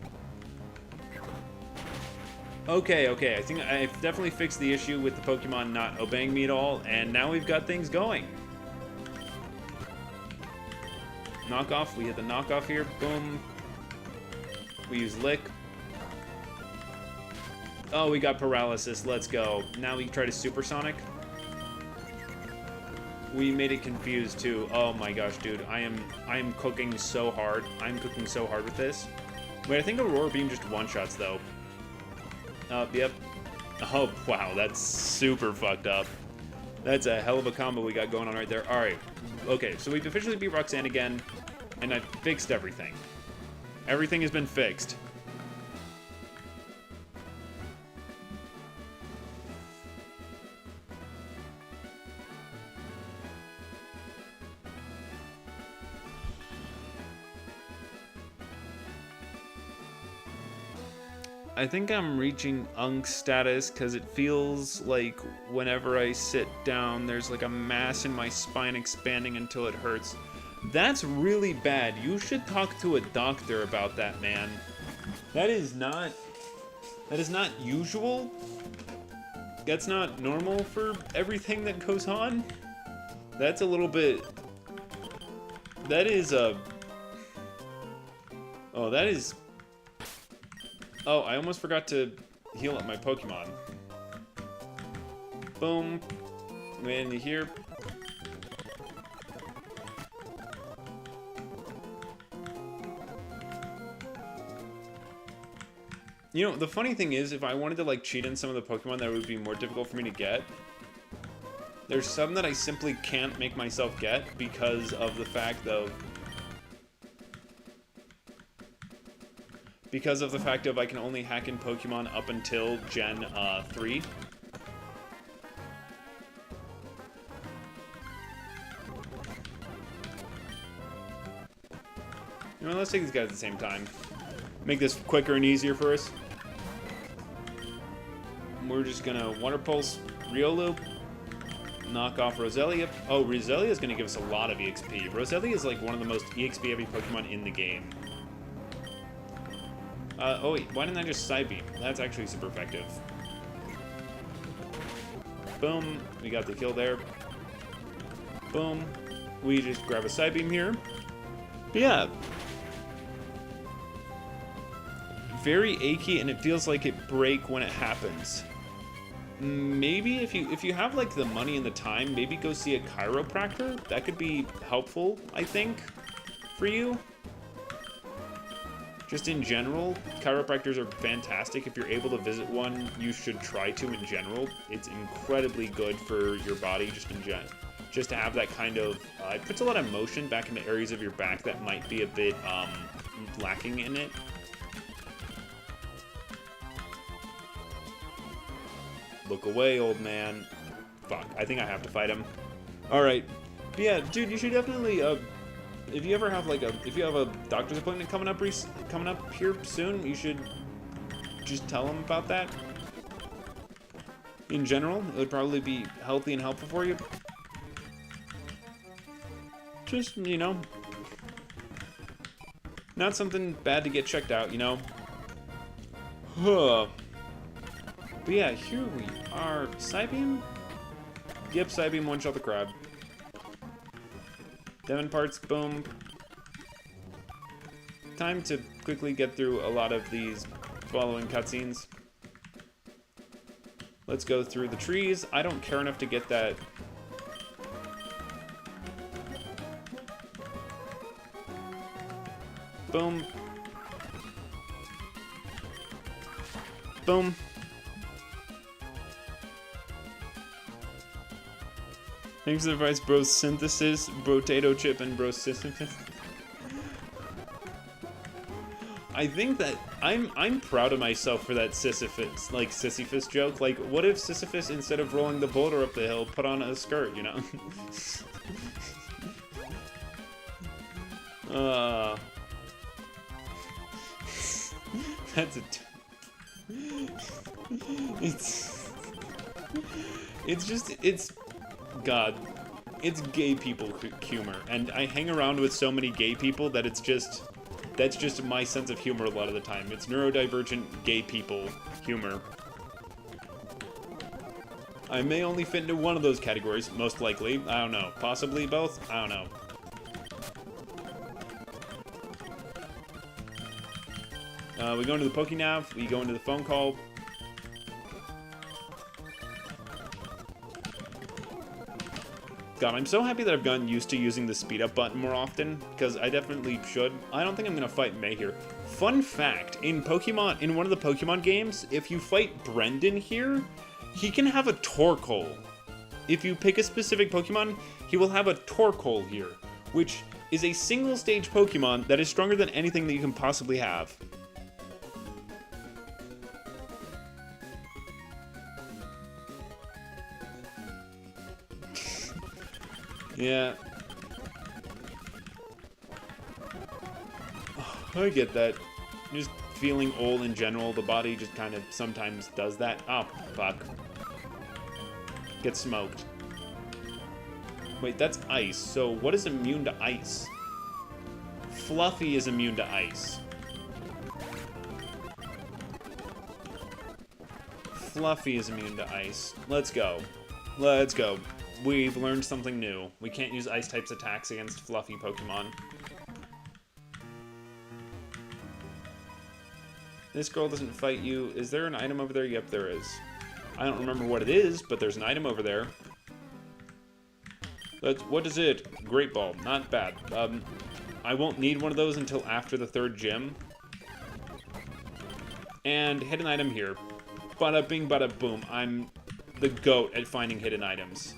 Okay, I think I've definitely fixed the issue with the Pokemon not obeying me at all, and now we've got things going. Knockoff, we hit the knockoff here, boom. We use Lick. Oh, we got Paralysis, let's go. Now we try to Supersonic. We made it confused too. Oh my gosh, dude, I am cooking so hard. I'm cooking so hard with this. Wait, I think Aurora Beam just one-shots though. Yep. Oh, wow, that's super fucked up. That's a hell of a combo we got going on right there. Alright, okay, so we've officially beat Roxanne again, and I've fixed everything. Everything has been fixed. I think I'm reaching Unk status because it feels like whenever I sit down, there's like a mass in my spine expanding until it hurts. That's really bad. You should talk to a doctor about that, man. That is not usual. That's not normal for everything that goes on. That's a little bit... That is a... Oh, that is... Oh, I almost forgot to heal up my Pokemon. Boom. And here. You know, the funny thing is, if I wanted to, like, cheat in some of the Pokemon that would be more difficult for me to get, there's some that I simply can't make myself get because of the fact of... I can only hack in Pokemon up until Gen 3. You know, let's take these guys at the same time. Make this quicker and easier for us. We're just gonna Wonder Pulse Riolu. Knock off Roselia. Oh, Roselia is gonna give us a lot of EXP. Roselia is like one of the most EXP heavy Pokemon in the game. Oh wait, why didn't I just Side Beam? That's actually super effective. Boom, we got the kill there. Boom, we just grab a Side Beam here. But yeah. Very achy, and it feels like it break when it happens. Maybe if you have like the money and the time, maybe go see a chiropractor. That could be helpful, I think, for you. Just in general, chiropractors are fantastic. If you're able to visit one, you should try to in general. It's incredibly good for your body, just to have that kind of... it puts a lot of motion back into areas of your back that might be a bit lacking in it. Look away, old man. Fuck, I think I have to fight him. Alright. But yeah, dude, you should definitely... if you have a doctor's appointment coming up here soon, you should just tell them about that. In general, it would probably be healthy and helpful for you. Just, you know, not something bad to get checked out, you know. Huh. But yeah, here we are. Psybeam? Yep, Psybeam one-shot the crab. Devon parts, boom. Time to quickly get through a lot of these following cutscenes. Let's go through the trees. I don't care enough to get that. Boom. Boom. Thanks for the advice, bro. Synthesis, potato chip, and bro synthesis. I think that I'm proud of myself for that Sisyphus joke. Like, what if Sisyphus, instead of rolling the boulder up the hill, put on a skirt, you know? That's a... it's God, it's gay people humor, and I hang around with so many gay people that that's just my sense of humor a lot of the time. It's neurodivergent gay people humor. I may only fit into one of those categories, most likely. I don't know. Possibly both? I don't know. We go into the Pokénav, we go into the phone call. God, I'm so happy that I've gotten used to using the speed up button more often, because I definitely should. I don't think I'm gonna fight May here. Fun fact, in one of the Pokemon games, if you fight Brendan here, he can have a Torkoal. If you pick a specific Pokemon, he will have a Torkoal here, which is a single stage Pokemon that is stronger than anything that you can possibly have. Yeah. Oh, I get that. Just feeling old in general, the body just kind of sometimes does that. Oh, fuck. Get smoked. Wait, that's ice. So what is immune to ice? Fluffy is immune to ice. Fluffy is immune to ice. Let's go. Let's go. We've learned something new. We can't use ice types attacks against fluffy Pokemon. This girl doesn't fight you. Is there an item over there? Yep, there is. I don't remember what it is, but there's an item over there. What is it? Great Ball. Not bad. I won't need one of those until after the 3rd gym. And hidden item here. Bada bing, bada boom. I'm the GOAT at finding hidden items.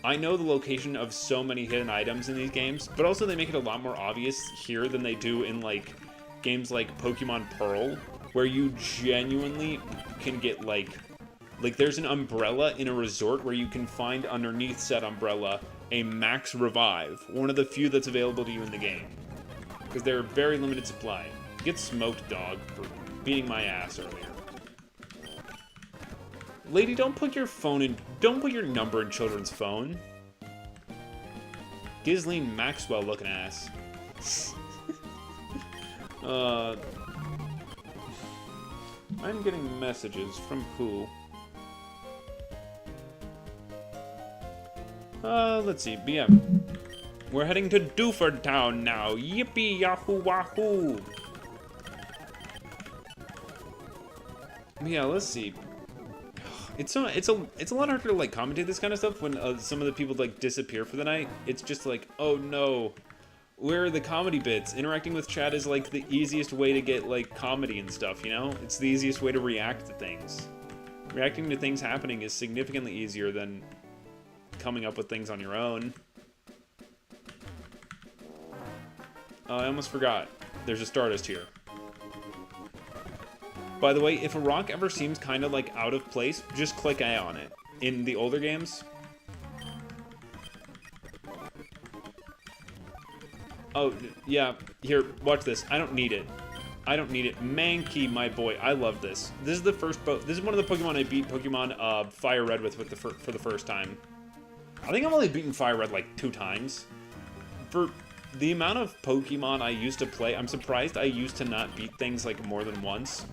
I know the location of so many hidden items in these games, but also they make it a lot more obvious here than they do in, like, games like Pokemon Pearl, where you genuinely can get, like there's an umbrella in a resort where you can find underneath said umbrella a max revive, one of the few that's available to you in the game, because they're a very limited supply. Get smoked, dog, for beating my ass earlier. Lady, don't put your number in children's phone. Ghislaine Maxwell looking ass. I'm getting messages from who? Let's see, BM. We're heading to Dewford Town now. Yippee yahoo wahoo. Yeah, let's see. It's a lot harder to, like, commentate this kind of stuff when some of the people, like, disappear for the night. It's just like, oh no, where are the comedy bits? Interacting with chat is, like, the easiest way to get, like, comedy and stuff, you know? It's the easiest way to react to things. Reacting to things happening is significantly easier than coming up with things on your own. I almost forgot. There's a Stardust here. By the way, if a rock ever seems kind of, like, out of place, just click A on it. In the older games. Oh, yeah. Here, watch this. I don't need it. I don't need it. Mankey, my boy. I love this. This is the first this is one of the Pokemon I beat Pokemon Fire Red with for the first time. I think I've only beaten Fire Red, like, 2 times. For the amount of Pokemon I used to play, I'm surprised I used to not beat things, like, more than once.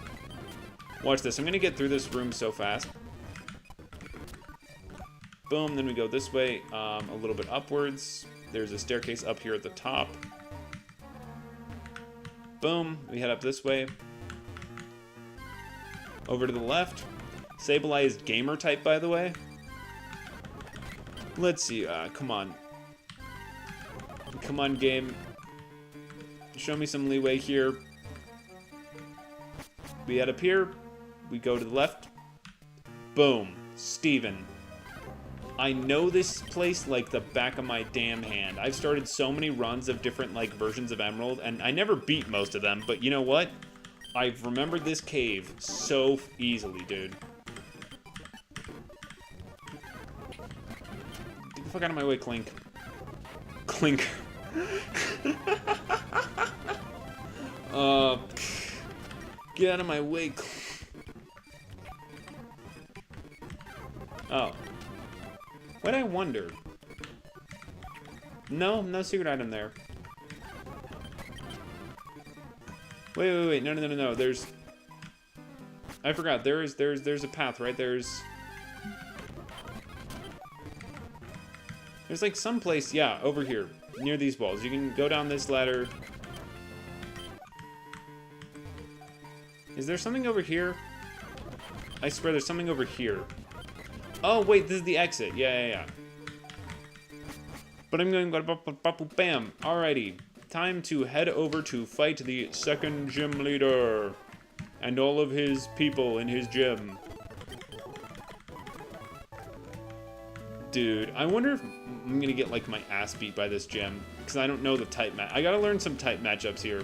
Watch this. I'm gonna get through this room so fast. Boom. Then we go this way, a little bit upwards. There's a staircase up here at the top. Boom. We head up this way. Over to the left. Sableye gamer type, by the way. Let's see. Come on. Come on, game. Show me some leeway here. We head up here. We go to the left. Boom. Steven. I know this place like the back of my damn hand. I've started so many runs of different, like, versions of Emerald, and I never beat most of them, but you know what? I've remembered this cave so easily, dude. Get the fuck out of my way, Clink. Clink. Get out of my way. Oh. What I wonder? No, no secret item there. Wait. No. There's... I forgot. There's a path, right? There's like some place, yeah, over here, near these walls. You can go down this ladder. Is there something over here? I swear there's something over here. Oh, wait, this is the exit. Yeah. But I'm going to bam. Alrighty. Time to head over to fight the second gym leader and all of his people in his gym. Dude, I wonder if I'm gonna get like my ass beat by this gym, because I don't know the type match. I gotta learn some type matchups here.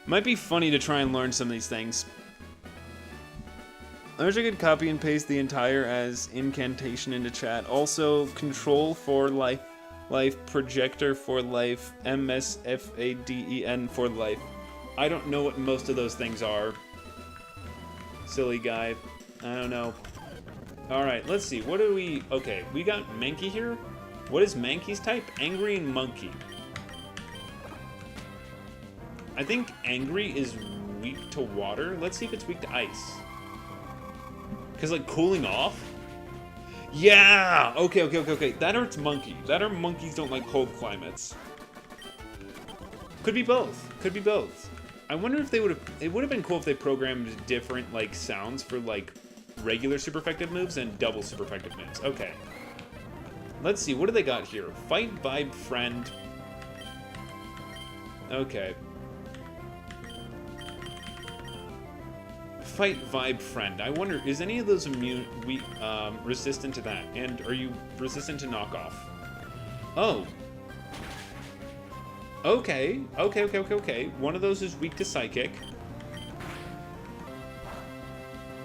Might be funny to try and learn some of these things. I wish I could copy and paste the entire as incantation into chat. Also, control for life, projector for life, MSFADEN for life. I don't know what most of those things are. Silly guy. I don't know. Alright, let's see. What do we... Okay, we got Mankey here. What is Mankey's type? Angry and Monkey. I think Angry is weak to water. Let's see if it's weak to ice. Because, like, cooling off? Yeah! Okay. That or it's Monkey. That or monkeys don't like cold climates. Could be both. I wonder if they would have... It would have been cool if they programmed different, like, sounds for, like, regular super effective moves and double super effective moves. Okay. Let's see, what do they got here? Fight Vibe Friend. Okay. Fight Vibe Friend. I wonder, is any of those resistant to that? And are you resistant to knockoff? Oh. Okay. One of those is weak to psychic.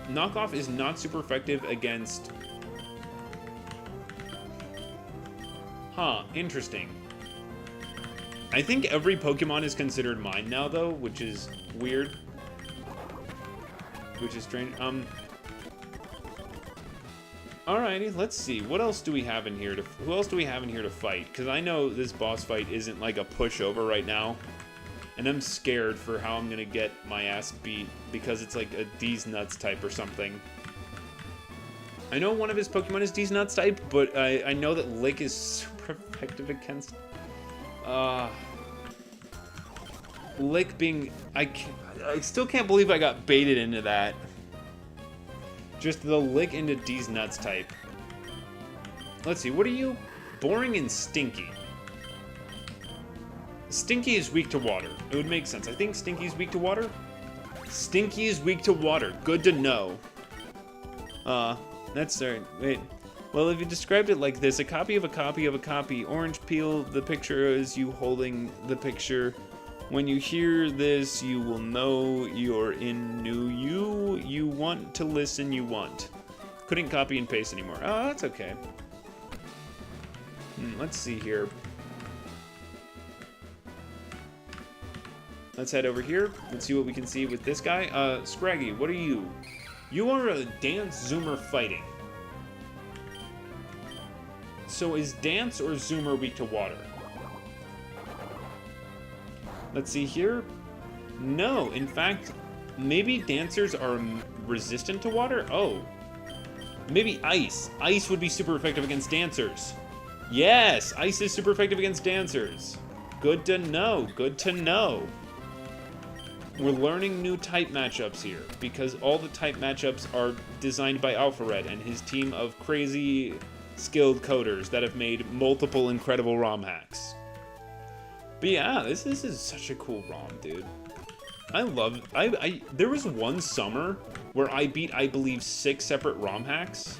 Knockoff is not super effective against... Huh, interesting. I think every Pokemon is considered mine now, though, which is weird. Which is strange. Alrighty, let's see. What else do we have in here who else do we have in here to fight? Because I know this boss fight isn't like a pushover right now. And I'm scared for how I'm gonna get my ass beat because it's like a D's Nuts type or something. I know one of his Pokemon is D's Nuts type, but I know that Lick is super effective against... Lick being... I still can't believe I got baited into that. Just the Lick into D's Nuts type. Let's see, what are you? Boring and Stinky. Stinky is weak to water. It would make sense. I think Stinky is weak to water. Stinky is weak to water. Good to know. That's certain. Wait. Well, if you described it like this, a copy of a copy of a copy. Orange peel, the picture is you holding the picture. When you hear this, you will know you're in new you. You want to listen, you want. Couldn't copy and paste anymore. Oh, that's okay. Let's see here. Let's head over here. Let's see what we can see with this guy. Scraggy, what are you? You are a Dance Zoomer fighting. So is Dance or Zoomer weak to water? Let's see here. No, in fact, maybe Dancers are resistant to water? Oh. Maybe Ice. Ice would be super effective against Dancers. Yes, Ice is super effective against Dancers. Good to know. Good to know. We're learning new type matchups here, because all the type matchups are designed by AlphaRed and his team of crazy skilled coders that have made multiple incredible ROM hacks. But yeah, this is such a cool ROM, dude. There was one summer where I beat, I believe, 6 separate ROM hacks.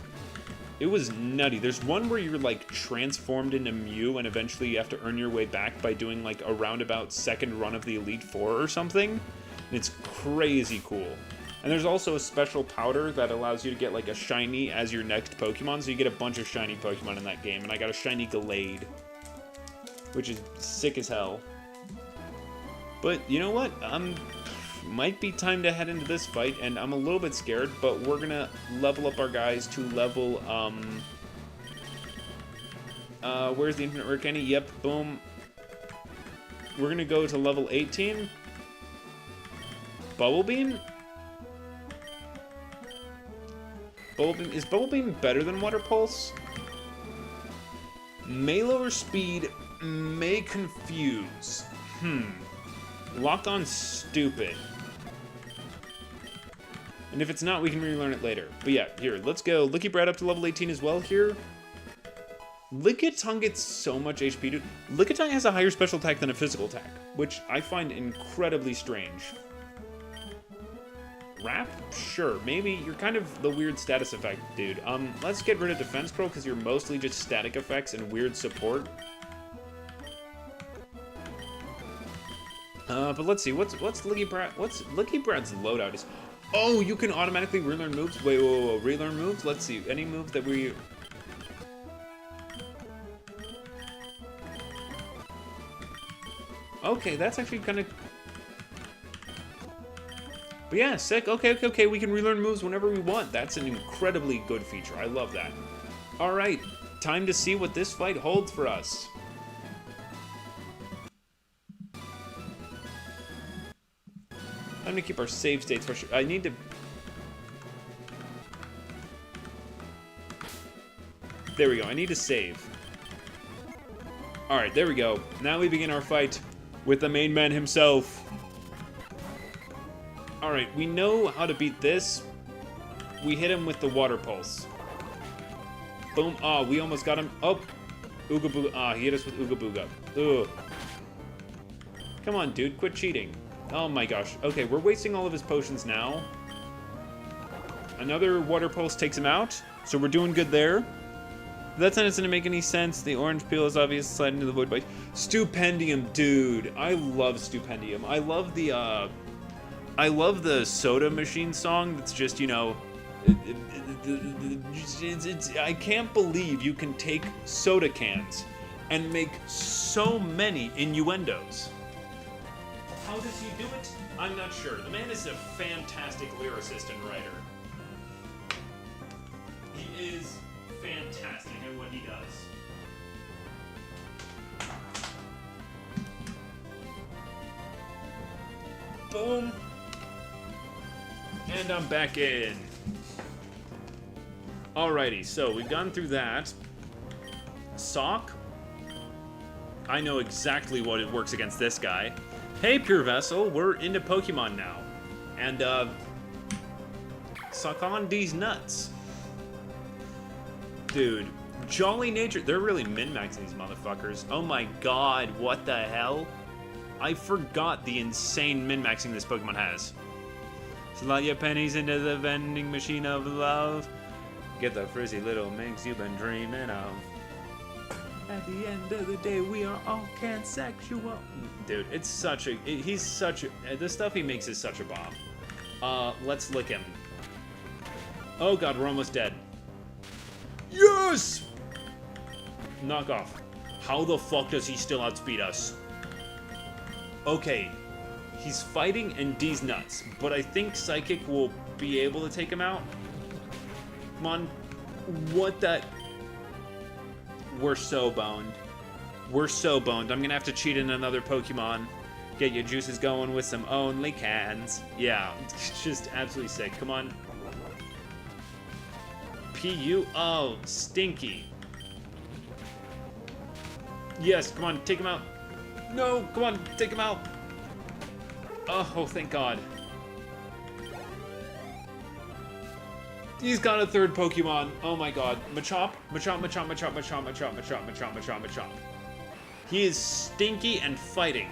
It was nutty. There's one where you're like transformed into Mew and eventually you have to earn your way back by doing like a roundabout second run of the Elite Four or something. And it's crazy cool. And there's also a special powder that allows you to get like a shiny as your next Pokemon, so you get a bunch of shiny Pokemon in that game. And I got a shiny Gallade, which is sick as hell. But you know what? Might be time to head into this fight, and I'm a little bit scared, but we're gonna level up our guys to level, where's the Infinite Rare Candy? Yep, boom. We're gonna go to level 18. Bubble Beam? Is Bubble Beam better than Water Pulse? May lower speed, may confuse. Lock on stupid. And if it's not, we can relearn it later. But yeah, here, let's go. Licky Brad up to level 18 as well here. Lickitung gets so much HP, dude. Lickitung has a higher special attack than a physical attack, which I find incredibly strange. Wrap? Sure, maybe. You're kind of the weird status effect, dude. Let's get rid of Defense Curl, because you're mostly just static effects and weird support. But let's see, what's Licky Brad's loadout is? Oh, you can automatically relearn moves? Wait, whoa, relearn moves? Let's see, any move that we... Okay, that's actually kind of... But yeah, sick, okay, we can relearn moves whenever we want. That's an incredibly good feature, I love that. Alright, time to see what this fight holds for us. I'm gonna keep our save states for sure. I need to... There we go, I need to save. Alright, there we go. Now we begin our fight with the main man himself. Alright, we know how to beat this. We hit him with the Water Pulse. Boom. Ah, we almost got him. Oh. Ooga Booga. Ah, he hit us with Ooga Booga. Ugh. Come on, dude. Quit cheating. Oh my gosh. Okay, we're wasting all of his potions now. Another Water Pulse takes him out, so we're doing good there. That sentence didn't make any sense. The orange peel is obvious. Slide into the void bite. Stupendium, dude. I love Stupendium. I love the soda machine song that's just, you know... I can't believe you can take soda cans and make so many innuendos. How does he do it? I'm not sure. The man is a fantastic lyricist and writer. He is fantastic at what he does. Boom. And I'm back in. Alrighty, so we've gone through that. Sock. I know exactly what it works against this guy. Hey, Pure Vessel, we're into Pokemon now. And, suck on these nuts. Dude, Jolly Nature, they're really min-maxing these motherfuckers. Oh my god, what the hell? I forgot the insane min-maxing this Pokemon has. Slot your pennies into the vending machine of love. Get the frizzy little minx you've been dreaming of. At the end of the day, we are all pansexual. Dude, it's such a... He's such a... The stuff he makes is such a bomb. Let's lick him. Oh god, we're almost dead. Yes! Knock off. How the fuck does he still outspeed us? Okay. He's fighting and D's nuts, but I think Psychic will be able to take him out. Come on. What that... We're so boned. We're so boned. I'm gonna have to cheat in another Pokemon. Get your juices going with some only cans. Yeah, it's just absolutely sick. Come on. PU? Oh, stinky. Yes, come on, take him out. No, come on, take him out. Oh, thank God. He's got a third Pokemon. Oh my God. Machop. Machop, Machop, Machop, Machop, Machop, Machop, Machop, Machop, Machop. He is stinky and fighting.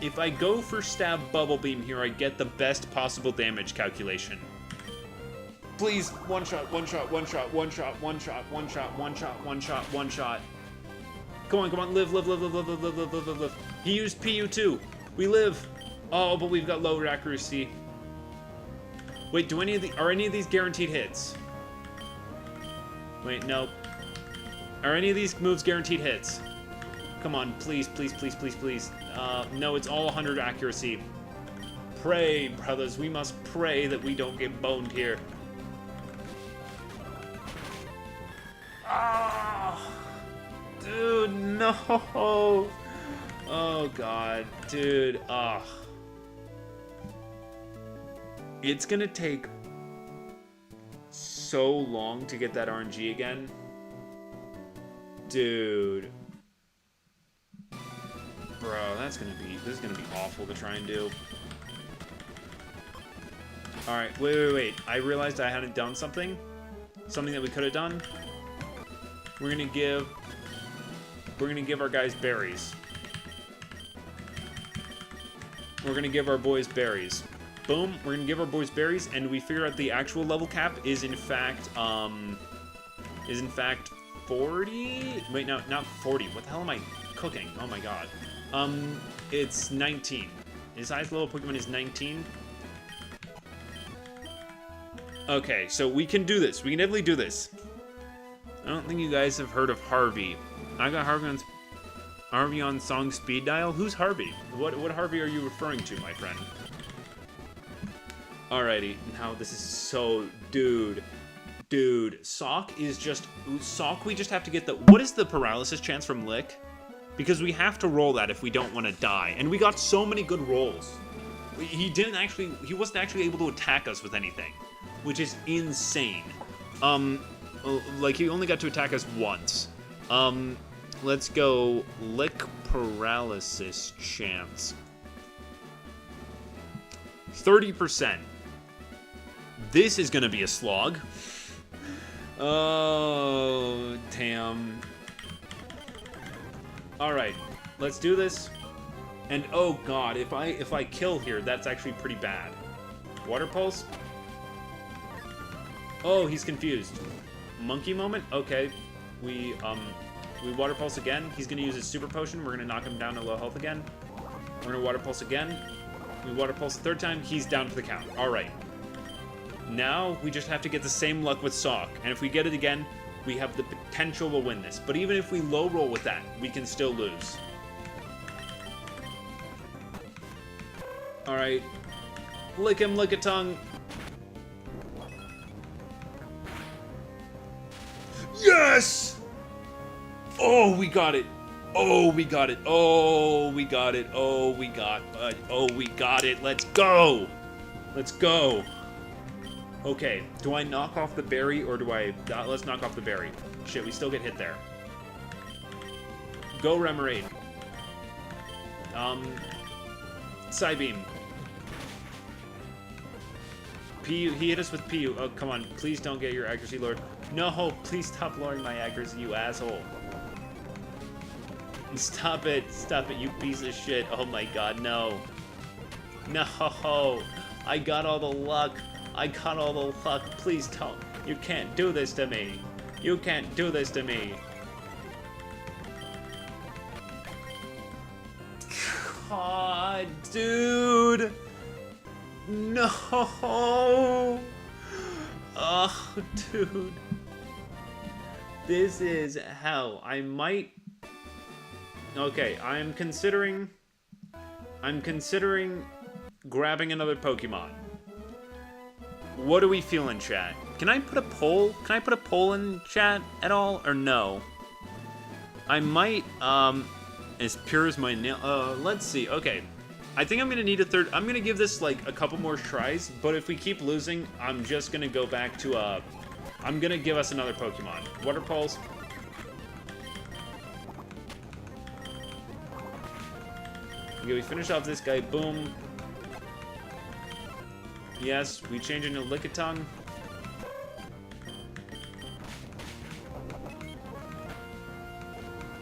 If I go for Stab Bubble Beam here, I get the best possible damage calculation. Please, one shot, one shot, one shot, one shot, one shot, one shot, one shot, one shot, one shot. Come on, come on, live, live, live, live, live, live, live, live, live, live. He used PU too. We live. Oh, but we've got lower accuracy. Wait, are any of these guaranteed hits? Wait, no. Are any of these moves guaranteed hits? Come on, please, please, please, please, please. No, it's all 100 accuracy. Pray, brothers, we must pray that we don't get boned here. Ah, dude, no. Oh, God, dude, It's gonna take so long to get that RNG again. Dude. Bro, this is gonna be awful to try and do. Alright, wait. I realized I hadn't done something. Something that we could have done. We're gonna give our guys berries. We're gonna give our boys berries. Boom, we're gonna give our boys berries, and we figure out the actual level cap is in fact 40? Wait, no, not 40. What the hell am I cooking? Oh my god. It's 19. His highest level Pokemon is 19. Okay, so we can do this. We can definitely do this. I don't think you guys have heard of Harvey. I got Harvey on song speed dial. Who's Harvey? What Harvey are you referring to, my friend? Alrighty, now this is so... Dude, Sock we just have to get the... What is the paralysis chance from Lick? Because we have to roll that if we don't want to die. And we got so many good rolls. He wasn't actually able to attack us with anything. Which is insane. Like, he only got to attack us once. Let's go Lick paralysis chance. 30%. This is gonna be a slog. Oh, damn. Alright, let's do this. And oh god, if I kill here, that's actually pretty bad. Water Pulse? Oh, he's confused. Monkey Moment? Okay. We Water Pulse again. He's gonna use his Super Potion. We're gonna knock him down to low health again. We're gonna Water Pulse again. We Water Pulse the third time. He's down for the count. Alright. Now, we just have to get the same luck with Sock. And if we get it again, we have the potential to win this. But even if we low roll with that, we can still lose. Alright. Lick him, lick a tongue. Yes! Oh, we got it. Oh, we got it. Oh, we got it. Oh, we got it. Oh, we got it. Let's go. Let's go. Okay, do I knock off the berry or do I... let's knock off the berry. Shit, we still get hit there. Go Remoraid. Psybeam. PU, he hit us with PU. Oh, come on. Please don't get your accuracy lowered. No, please stop lowering my accuracy, you asshole. Stop it, you piece of shit. Oh my god, no. No, I got all the luck. Please don't. You can't do this to me. You can't do this to me. God, dude. No. Oh, dude. This is hell. I might... Okay, I'm considering grabbing another Pokemon. What do we feel in chat? Can I put a poll? Can I put a poll in chat at all, or no? I might, as pure as my nail... let's see. Okay. I think I'm gonna need a third... I'm gonna give this, like, a couple more tries, but if we keep losing, I'm just gonna go back to, I'm gonna give us another Pokemon. Water Pulse. Okay, we finish off this guy. Boom. Yes, we change into Lickitung.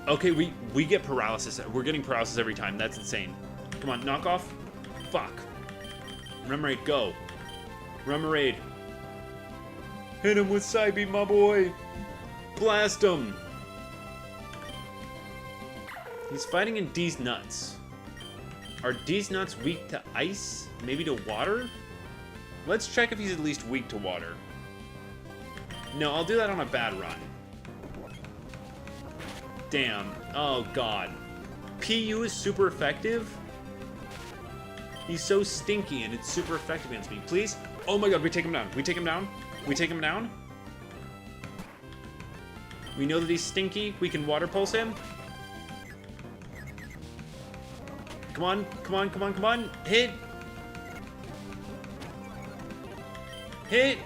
Okay, we get paralysis. We're getting paralysis every time. That's insane. Come on, knock off. Fuck. Remoraid, go. Remoraid. Hit him with Psybeam, my boy. Blast him. He's fighting in D's nuts. Are these nuts weak to ice? Maybe to water? Let's check if he's at least weak to water. No, I'll do that on a bad run. Damn. Oh, God. PU is super effective? He's so stinky and it's super effective against me. Please? Oh my God, we take him down. We take him down. We take him down. We know that he's stinky. We can water pulse him. Come on, come on, come on, come on. Hit. Hit.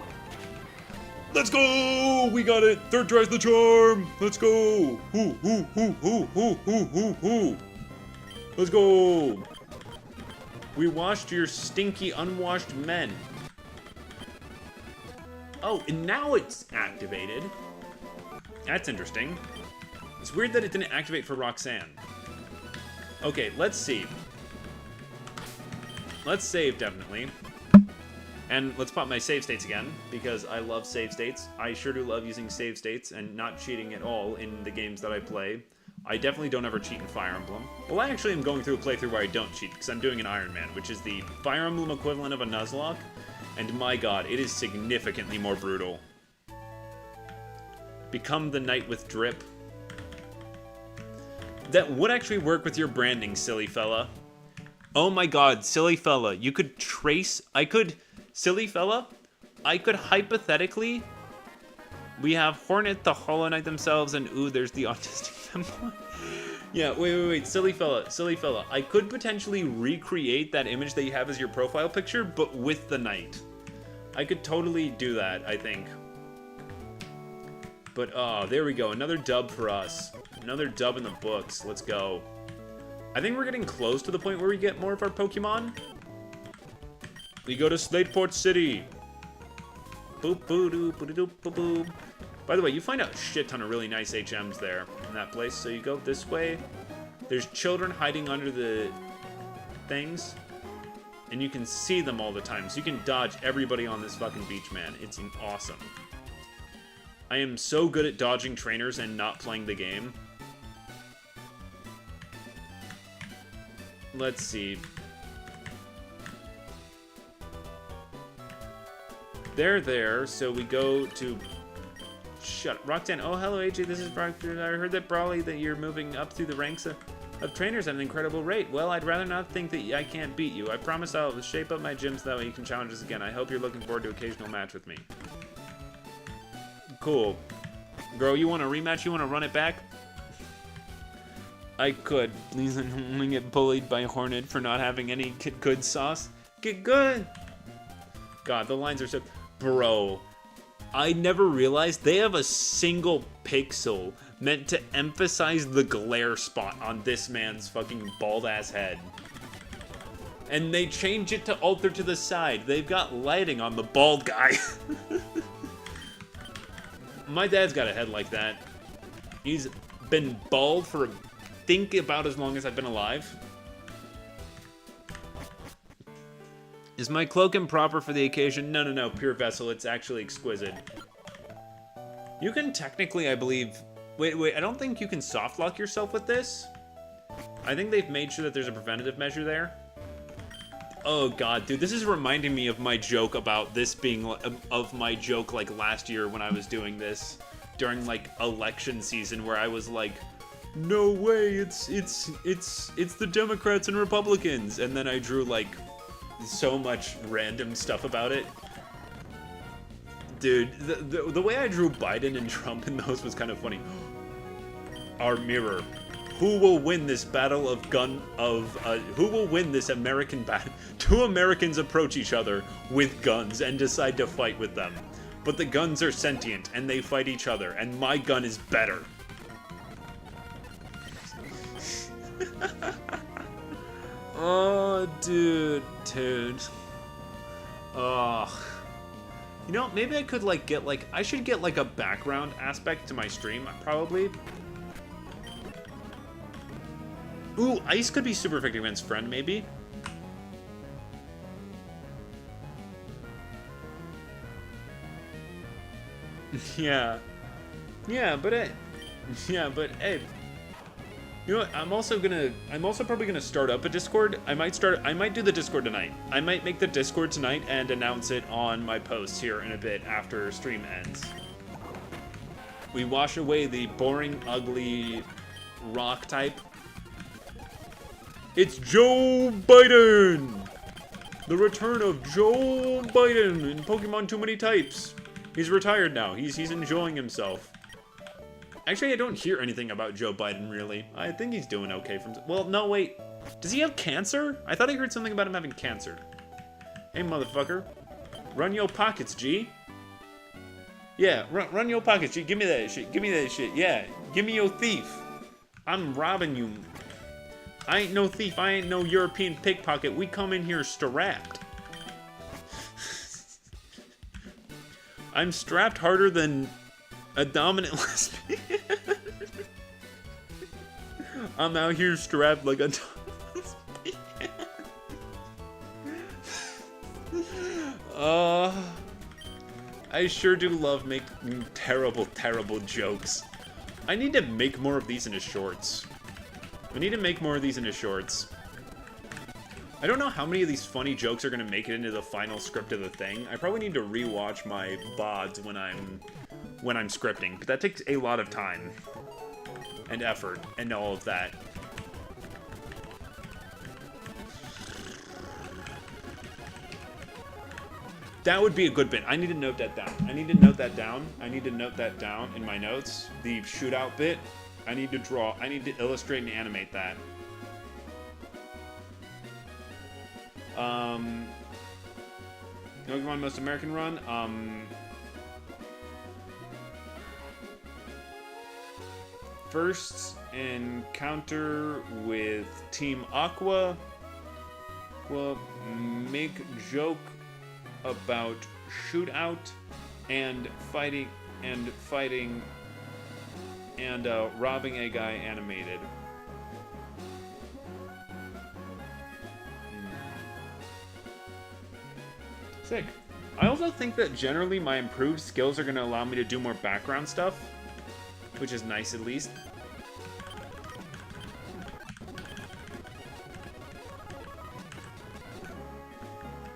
Let's go! We got it! Third tries the charm! Let's go! Hoo, hoo, hoo, hoo, hoo, hoo, hoo, hoo. Let's go! We washed your stinky, unwashed men. Oh, and now it's activated. That's interesting. It's weird that it didn't activate for Roxanne. Okay, let's see. Let's save, definitely. And let's pop my save states again, because I love save states. I sure do love using save states and not cheating at all in the games that I play. I definitely don't ever cheat in Fire Emblem. Well, I actually am going through a playthrough where I don't cheat, because I'm doing an Iron Man, which is the Fire Emblem equivalent of a Nuzlocke. And my god, it is significantly more brutal. Become the knight with drip. That would actually work with your branding, silly fella. Oh my god, silly fella, you could trace... Silly fella, I could hypothetically... We have Hornet, the Hollow Knight themselves, and ooh, there's the Autistic Femboy. Yeah, wait, silly fella. I could potentially recreate that image that you have as your profile picture, but with the knight. I could totally do that, I think. But, oh, there we go. Another dub for us. Another dub in the books. Let's go. I think we're getting close to the point where we get more of our Pokemon. We go to Slateport City. Boop, boo, doo, boo, doo, boo, boo. By the way, you find a shit ton of really nice HMs there in that place. So you go this way. There's children hiding under the things. And you can see them all the time. So you can dodge everybody on this fucking beach, man. It's awesome. I am so good at dodging trainers and not playing the game. Let's see. They're there, so we go to... Shut up. Roxanne. Oh, hello, AJ. This is Brock. I heard that Brawly, that you're moving up through the ranks of trainers at an incredible rate. Well, I'd rather not think that I can't beat you. I promise I'll shape up my gyms so that way you can challenge us again. I hope you're looking forward to an occasional match with me. Cool. Girl, you want a rematch? You want to run it back? I could. Please, I don't want to get bullied by Hornet for not having any Get Good sauce. Get good! God, the lines are so... Bro, I never realized they have a single pixel meant to emphasize the glare spot on this man's fucking bald-ass head. And they change it to alter to the side. They've got lighting on the bald guy. My dad's got a head like that. He's been bald for, think, about as long as I've been alive. Is my cloak improper for the occasion? No, pure vessel. It's actually exquisite. You can technically, I believe... Wait, I don't think you can soft lock yourself with this. I think they've made sure that there's a preventative measure there. Oh god, dude, this is reminding me of my joke about this being... Of my joke, like, last year when I was doing this. During, like, election season, where I was like... No way, it's the Democrats and Republicans. And then I drew, like... so much random stuff about it. Dude, the way I drew Biden and Trump in those was kind of funny. Our mirror. Who will win this battle of who will win this American battle? Two Americans approach each other with guns and decide to fight with them. But the guns are sentient and they fight each other, and my gun is better. Oh, dude. Oh. You know, maybe I could, like, get, like... I should get, like, a background aspect to my stream, probably. Ooh, Ice could be super effective against Friend, maybe. Yeah. Yeah, but hey... You know what? I'm also probably gonna start up a Discord. I might do the Discord tonight. I might make the Discord tonight and announce it on my posts here in a bit after stream ends. We wash away the boring, ugly rock type. It's Joe Biden! The return of Joe Biden in Pokemon Too Many Types. He's retired now. He's enjoying himself. Actually, I don't hear anything about Joe Biden, really. I think he's doing okay from... Well, no, wait. Does he have cancer? I thought I heard something about him having cancer. Hey, motherfucker. Run your pockets, G. Yeah, run your pockets, G. Give me that shit. Give me that shit. Yeah, give me your thief. I'm robbing you. I ain't no thief. I ain't no European pickpocket. We come in here strapped. I'm strapped harder than a dominant lesbian. I'm out here strapped like a dominant lesbian. I sure do love making terrible, terrible jokes. I need to make more of these into shorts. I need to make more of these into shorts. I don't know how many of these funny jokes are going to make it into the final script of the thing. I probably need to rewatch my VODs when I'm scripting, but that takes a lot of time and effort and all of that. That would be a good bit. I need to note that down. I need to note that down in my notes. The shootout bit. I need to illustrate and animate that. Pokemon Most American Run. First encounter with Team Aqua. Will make joke about shootout and fighting and robbing a guy animated. Sick. I also think that generally my improved skills are going to allow me to do more background stuff, which is nice at least.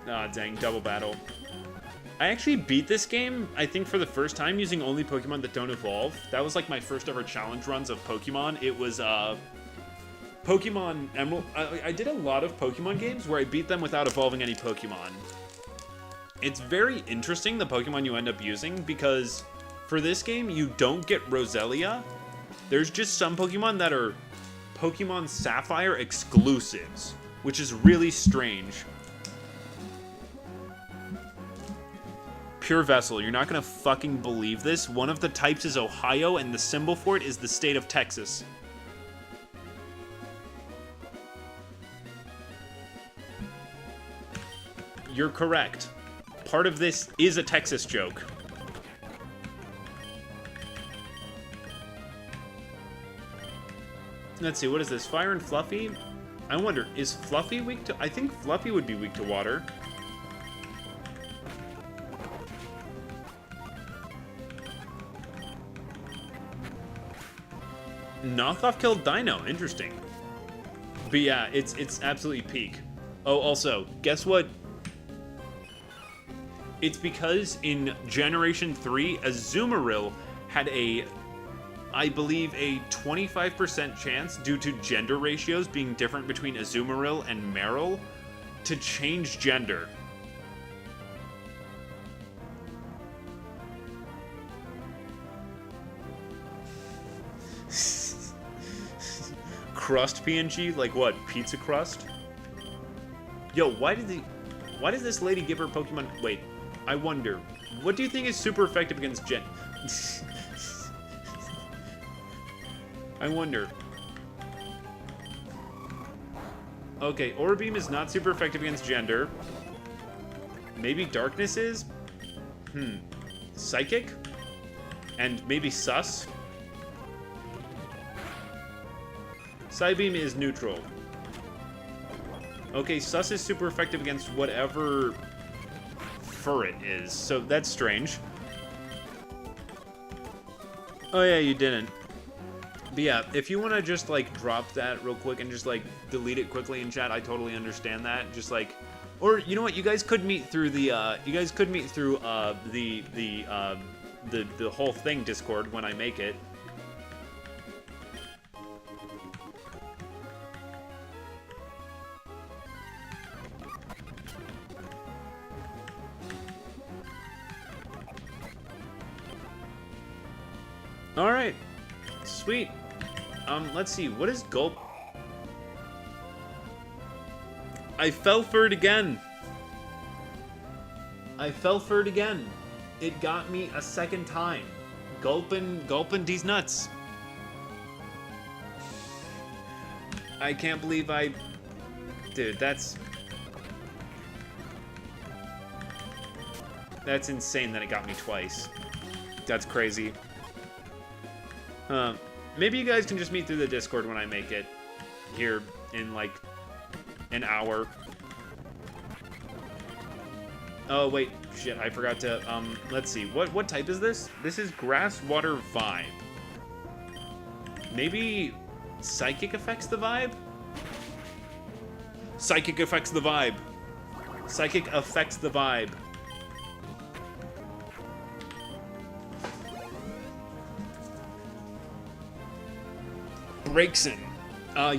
Ah, dang, double battle. I actually beat this game, I think, for the first time using only Pokemon that don't evolve. That was like my first ever challenge runs of Pokemon. It was Pokemon Emerald. I did a lot of Pokemon games where I beat them without evolving any Pokemon. It's very interesting, the Pokemon you end up using, because for this game, you don't get Roselia. There's just some Pokemon that are Pokemon Sapphire exclusives, which is really strange. Pure Vessel, you're not gonna fucking believe this. One of the types is Ohio, and the symbol for it is the state of Texas. You're correct. Part of this is a Texas joke. Let's see, what is this? Fire and Fluffy? I wonder, is Fluffy weak to... I think Fluffy would be weak to water. Knockoff killed Dino. Interesting. But yeah, it's absolutely peak. Oh, also, guess what? It's because in Generation 3, Azumarill had I believe, a 25% chance, due to gender ratios being different between Azumarill and Marill, to change gender. Crust PNG? Like what? Pizza crust? Yo, why does this lady give her Pokemon... Wait, I wonder. What do you think is super effective against Gen... I wonder. Okay, Orbeam is not super effective against gender. Maybe Darkness is? Psychic? And maybe Sus? Psybeam is neutral. Okay, Sus is super effective against whatever fur it is, so that's strange. Oh yeah, you didn't. But yeah, if you want to just like drop that real quick and just like delete it quickly in chat, I totally understand that. Just like, or you know what, you guys could meet through the the whole thing Discord when I make it. All right, sweet. Let's see. What is gulp? I fell for it again. I fell for it again. It got me a second time. Gulpin' these nuts. I can't believe dude, that's insane that it got me twice. That's crazy. Maybe you guys can just meet through the Discord when I make it here in like an hour. Oh wait, shit, I forgot to let's see. What type is this? This is grass water vibe. Maybe psychic affects the vibe? Psychic affects the vibe. Psychic affects the vibe. Braixen.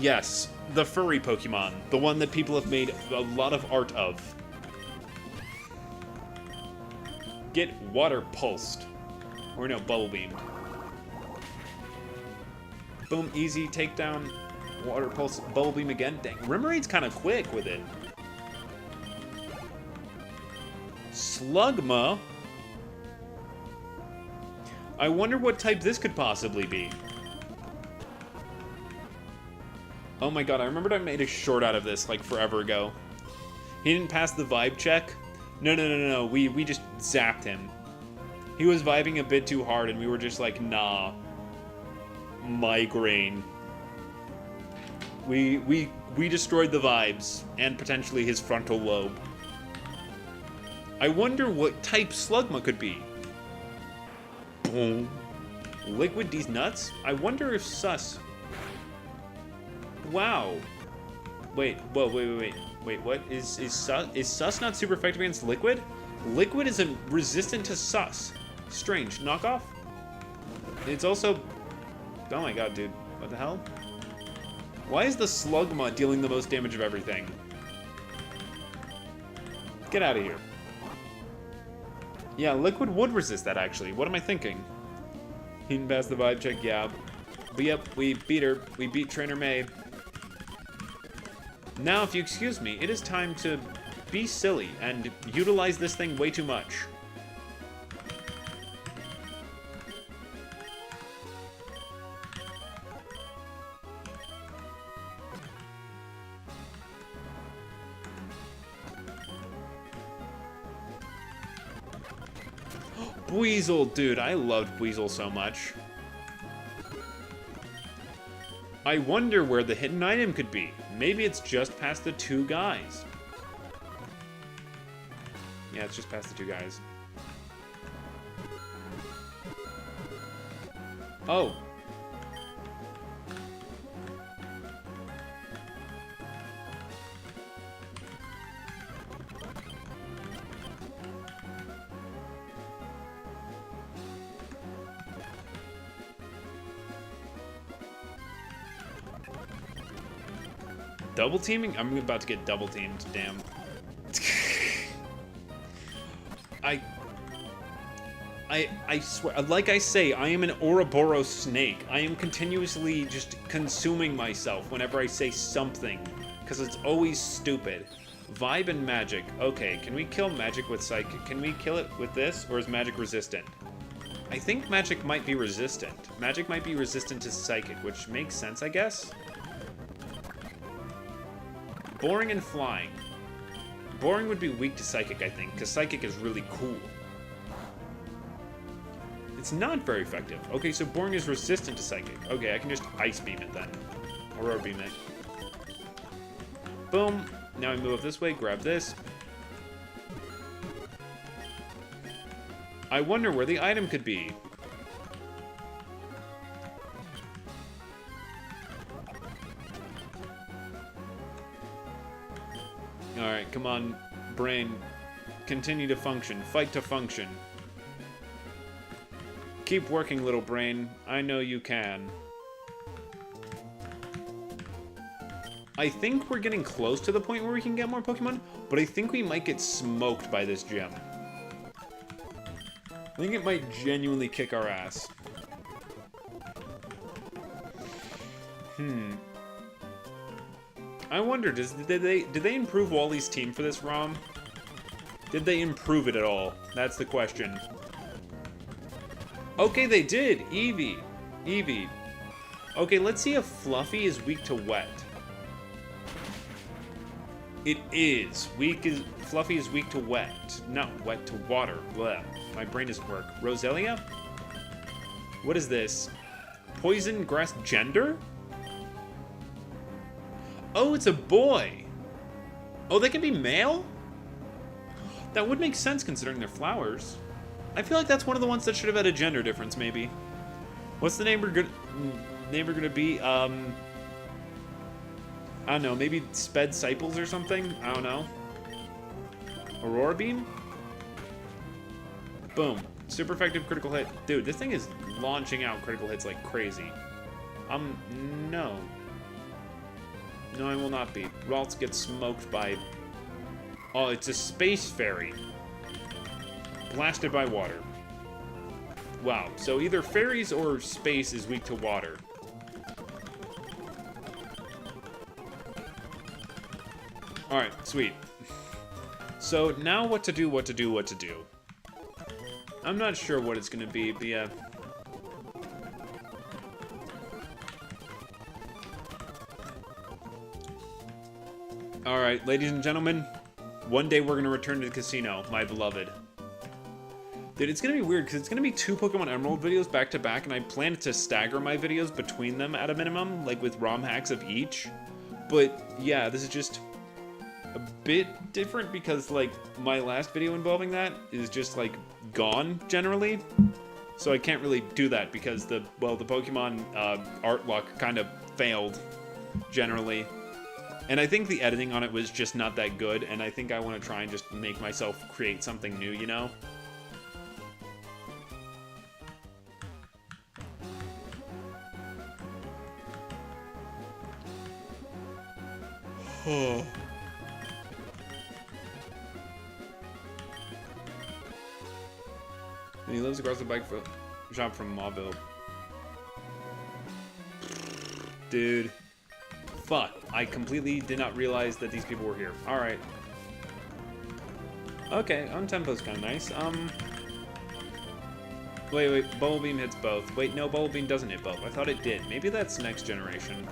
Yes. The furry Pokemon. The one that people have made a lot of art of. Get water pulsed. Or no, bubble beamed. Boom, easy takedown. Water pulse, bubble beam again. Dang, Rimerade's kind of quick with it. Slugma. I wonder what type this could possibly be. Oh my god, I remembered I made a short out of this, like, forever ago. He didn't pass the vibe check. No. We just zapped him. He was vibing a bit too hard, and we were just like, nah. Migraine. We destroyed the vibes, and potentially his frontal lobe. I wonder what type Slugma could be. Boom. Liquid these nuts? I wonder if sus... Wow. Wait, whoa, wait, what? Is sus not super effective against liquid? Liquid is resistant to sus. Strange. Knockoff? It's also... Oh my god, dude. What the hell? Why is the Slugma dealing the most damage of everything? Get out of here. Yeah, liquid would resist that, actually. What am I thinking? He didn't pass the vibe check, yeah. But yep, we beat her. We beat Trainer May. Now, if you excuse me, it is time to be silly and utilize this thing way too much. Weasel, dude, I loved Weasel so much. I wonder where the hidden item could be. Maybe it's just past the two guys. Yeah, it's just past the two guys. Oh. Double teaming? I'm about to get double teamed, damn. I swear, like I say, I am an Ouroboros snake. I am continuously just consuming myself whenever I say something, because it's always stupid. Vibe and magic. Okay, can we kill magic with psychic? Can we kill it with this, or is magic resistant? I think magic might be resistant. Magic might be resistant to psychic, which makes sense, I guess. Boring and flying. Boring would be weak to psychic, I think, because psychic is really cool. It's not very effective. Okay, so boring is resistant to psychic. Okay, I can just ice beam it then. Aurora beam it. Boom. Now I move up this way, grab this. I wonder where the item could be. Come on, brain. Continue to function. Fight to function. Keep working, little brain. I know you can. I think we're getting close to the point where we can get more Pokemon, but I think we might get smoked by this gym. I think it might genuinely kick our ass. I wonder, did they improve Wally's team for this ROM? Did they improve it at all? That's the question. Okay, they did. Eevee. Eevee. Okay, let's see if Fluffy is weak to wet. It is. Fluffy is weak to wet. Not wet to water. Blah. My brain doesn't work. Roselia? What is this? Poison grass gender? Oh, it's a boy. Oh, they can be male? That would make sense considering they're flowers. I feel like that's one of the ones that should have had a gender difference, maybe. What's the neighbor gonna be? I don't know, maybe Sped Cyples or something? I don't know. Aurora Beam? Boom. Super effective critical hit. Dude, this thing is launching out critical hits like crazy. No. No, I will not be. Ralts gets smoked by... Oh, it's a space fairy. Blasted by water. Wow, so either fairies or space is weak to water. Alright, sweet. So now what to do. I'm not sure what it's gonna be, but yeah. Alright, ladies and gentlemen, one day we're gonna return to the casino, my beloved. Dude, it's gonna be weird, because it's gonna be 2 Pokemon Emerald videos back to back, and I plan to stagger my videos between them at a minimum, like with ROM hacks of each. But, yeah, this is just a bit different, because, like, my last video involving that is just, like, gone, generally. So I can't really do that, because the Pokemon art luck kind of failed, generally. And I think the editing on it was just not that good, and I think I want to try and just make myself create something new, you know? Oh. And he lives across the bike shop from Mauville. Dude. Fuck. I completely did not realize that these people were here. Alright. Okay, Untempo's kind of nice. Wait. Bubble Beam hits both. Wait, no, Bubble Beam doesn't hit both. I thought it did. Maybe that's next generation.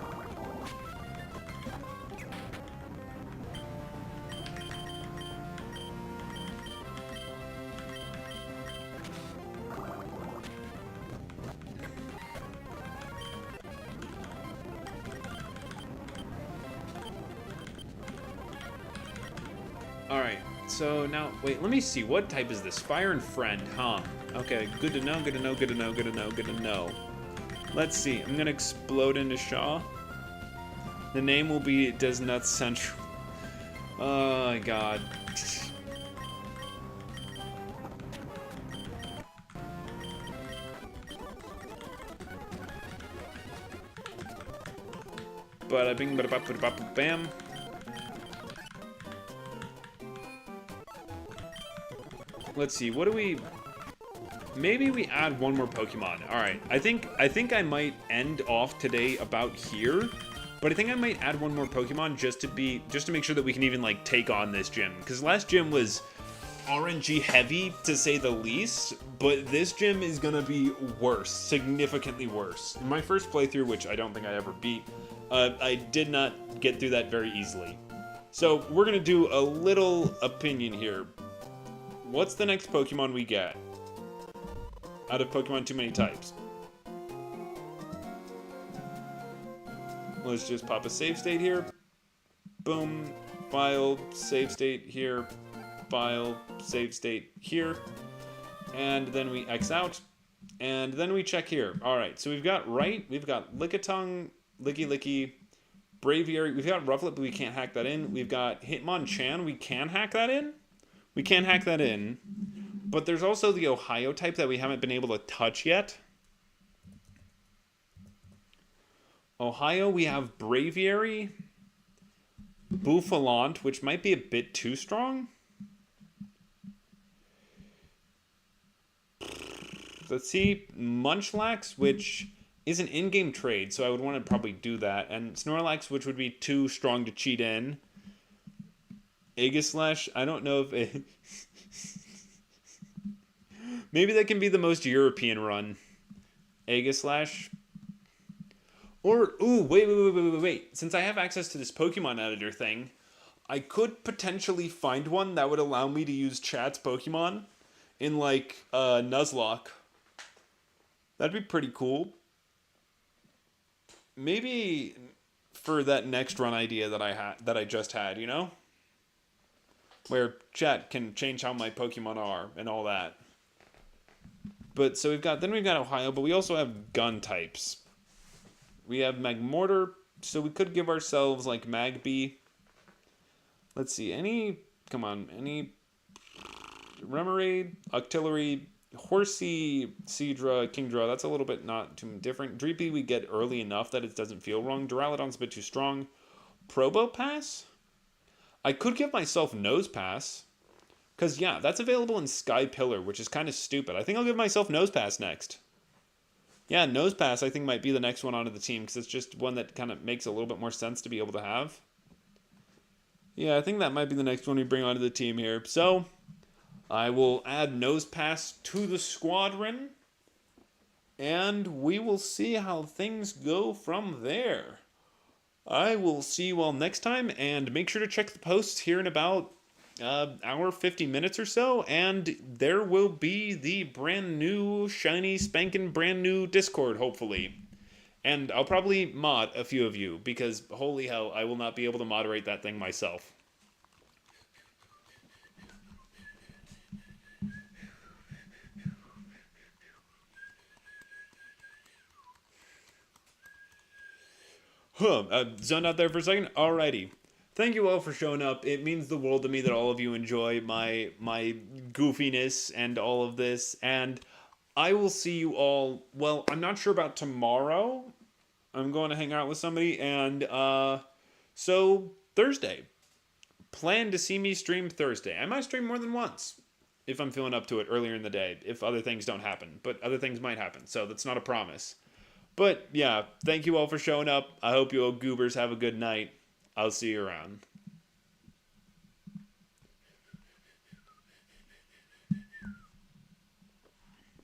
Alright, so now, wait, let me see. What type is this? Fire and Friend, huh? Okay, good to know, good to know, good to know, good to know, good to know. Let's see. I'm gonna explode into Shaw. The name will be Desnut Central. Oh, my God. Bada bing, bada bop, bada bop, bam. Let's see, what do we... Maybe we add one more Pokemon. Alright, I think I might end off today about here. But I think I might add one more Pokemon just to make sure that we can even, like, take on this gym. Because last gym was RNG heavy, to say the least. But this gym is gonna be worse. Significantly worse. In my first playthrough, which I don't think I ever beat, I did not get through that very easily. So, we're gonna do a little opinion here. What's the next Pokemon we get? Out of Pokemon Too Many Types. Let's just pop a save state here. Boom. File, save state here. File, save state here. And then we X out. And then we check here. Alright, so we've got Lickitung, Licky Licky, Braviary. We've got Rufflet, but we can't hack that in. We've got Hitmonchan. We can hack that in. We can hack that in. But there's also the Ohio type that we haven't been able to touch yet. Ohio, we have Braviary, Bouffalant, which might be a bit too strong. Let's see, Munchlax, which is an in-game trade, so I would want to probably do that. And Snorlax, which would be too strong to cheat in. Aegislash, I don't know if it... Maybe that can be the most European run. Aegislash. Or, ooh, wait. Since I have access to this Pokemon editor thing, I could potentially find one that would allow me to use chat's Pokemon in, like, Nuzlocke. That'd be pretty cool. Maybe for that next run idea that I just had, you know? Where chat can change how my Pokemon are and all that. But so we've got Ohio, but we also have gun types. We have Magmortar, so we could give ourselves like Magby. Let's see, any Remoraid, Octillery, Horsey, Seadra, Kingdra, that's a little bit not too different. Dreepy we get early enough that it doesn't feel wrong. Duraludon's a bit too strong. Probopass? I could give myself Nosepass. Because, yeah, that's available in Sky Pillar, which is kind of stupid. I think I'll give myself Nosepass next. Yeah, Nosepass I think might be the next one onto the team, because it's just one that kind of makes a little bit more sense to be able to have. Yeah, I think that might be the next one we bring onto the team here. So, I will add Nosepass to the squadron, and we will see how things go from there. I will see you all next time, and make sure to check the posts here in about hour 50 minutes or so, and there will be the brand new shiny spanking brand new Discord, hopefully. And I'll probably mod a few of you, because holy hell, I will not be able to moderate that thing myself. Zoned out there for a second? Alrighty. Thank you all for showing up. It means the world to me that all of you enjoy my goofiness and all of this. And I will see you all, well, I'm not sure about tomorrow. I'm going to hang out with somebody. And so Thursday. Plan to see me stream Thursday. I might stream more than once if I'm feeling up to it earlier in the day, if other things don't happen. But other things might happen, so that's not a promise. But yeah, thank you all for showing up. I hope you all goobers have a good night. I'll see you around.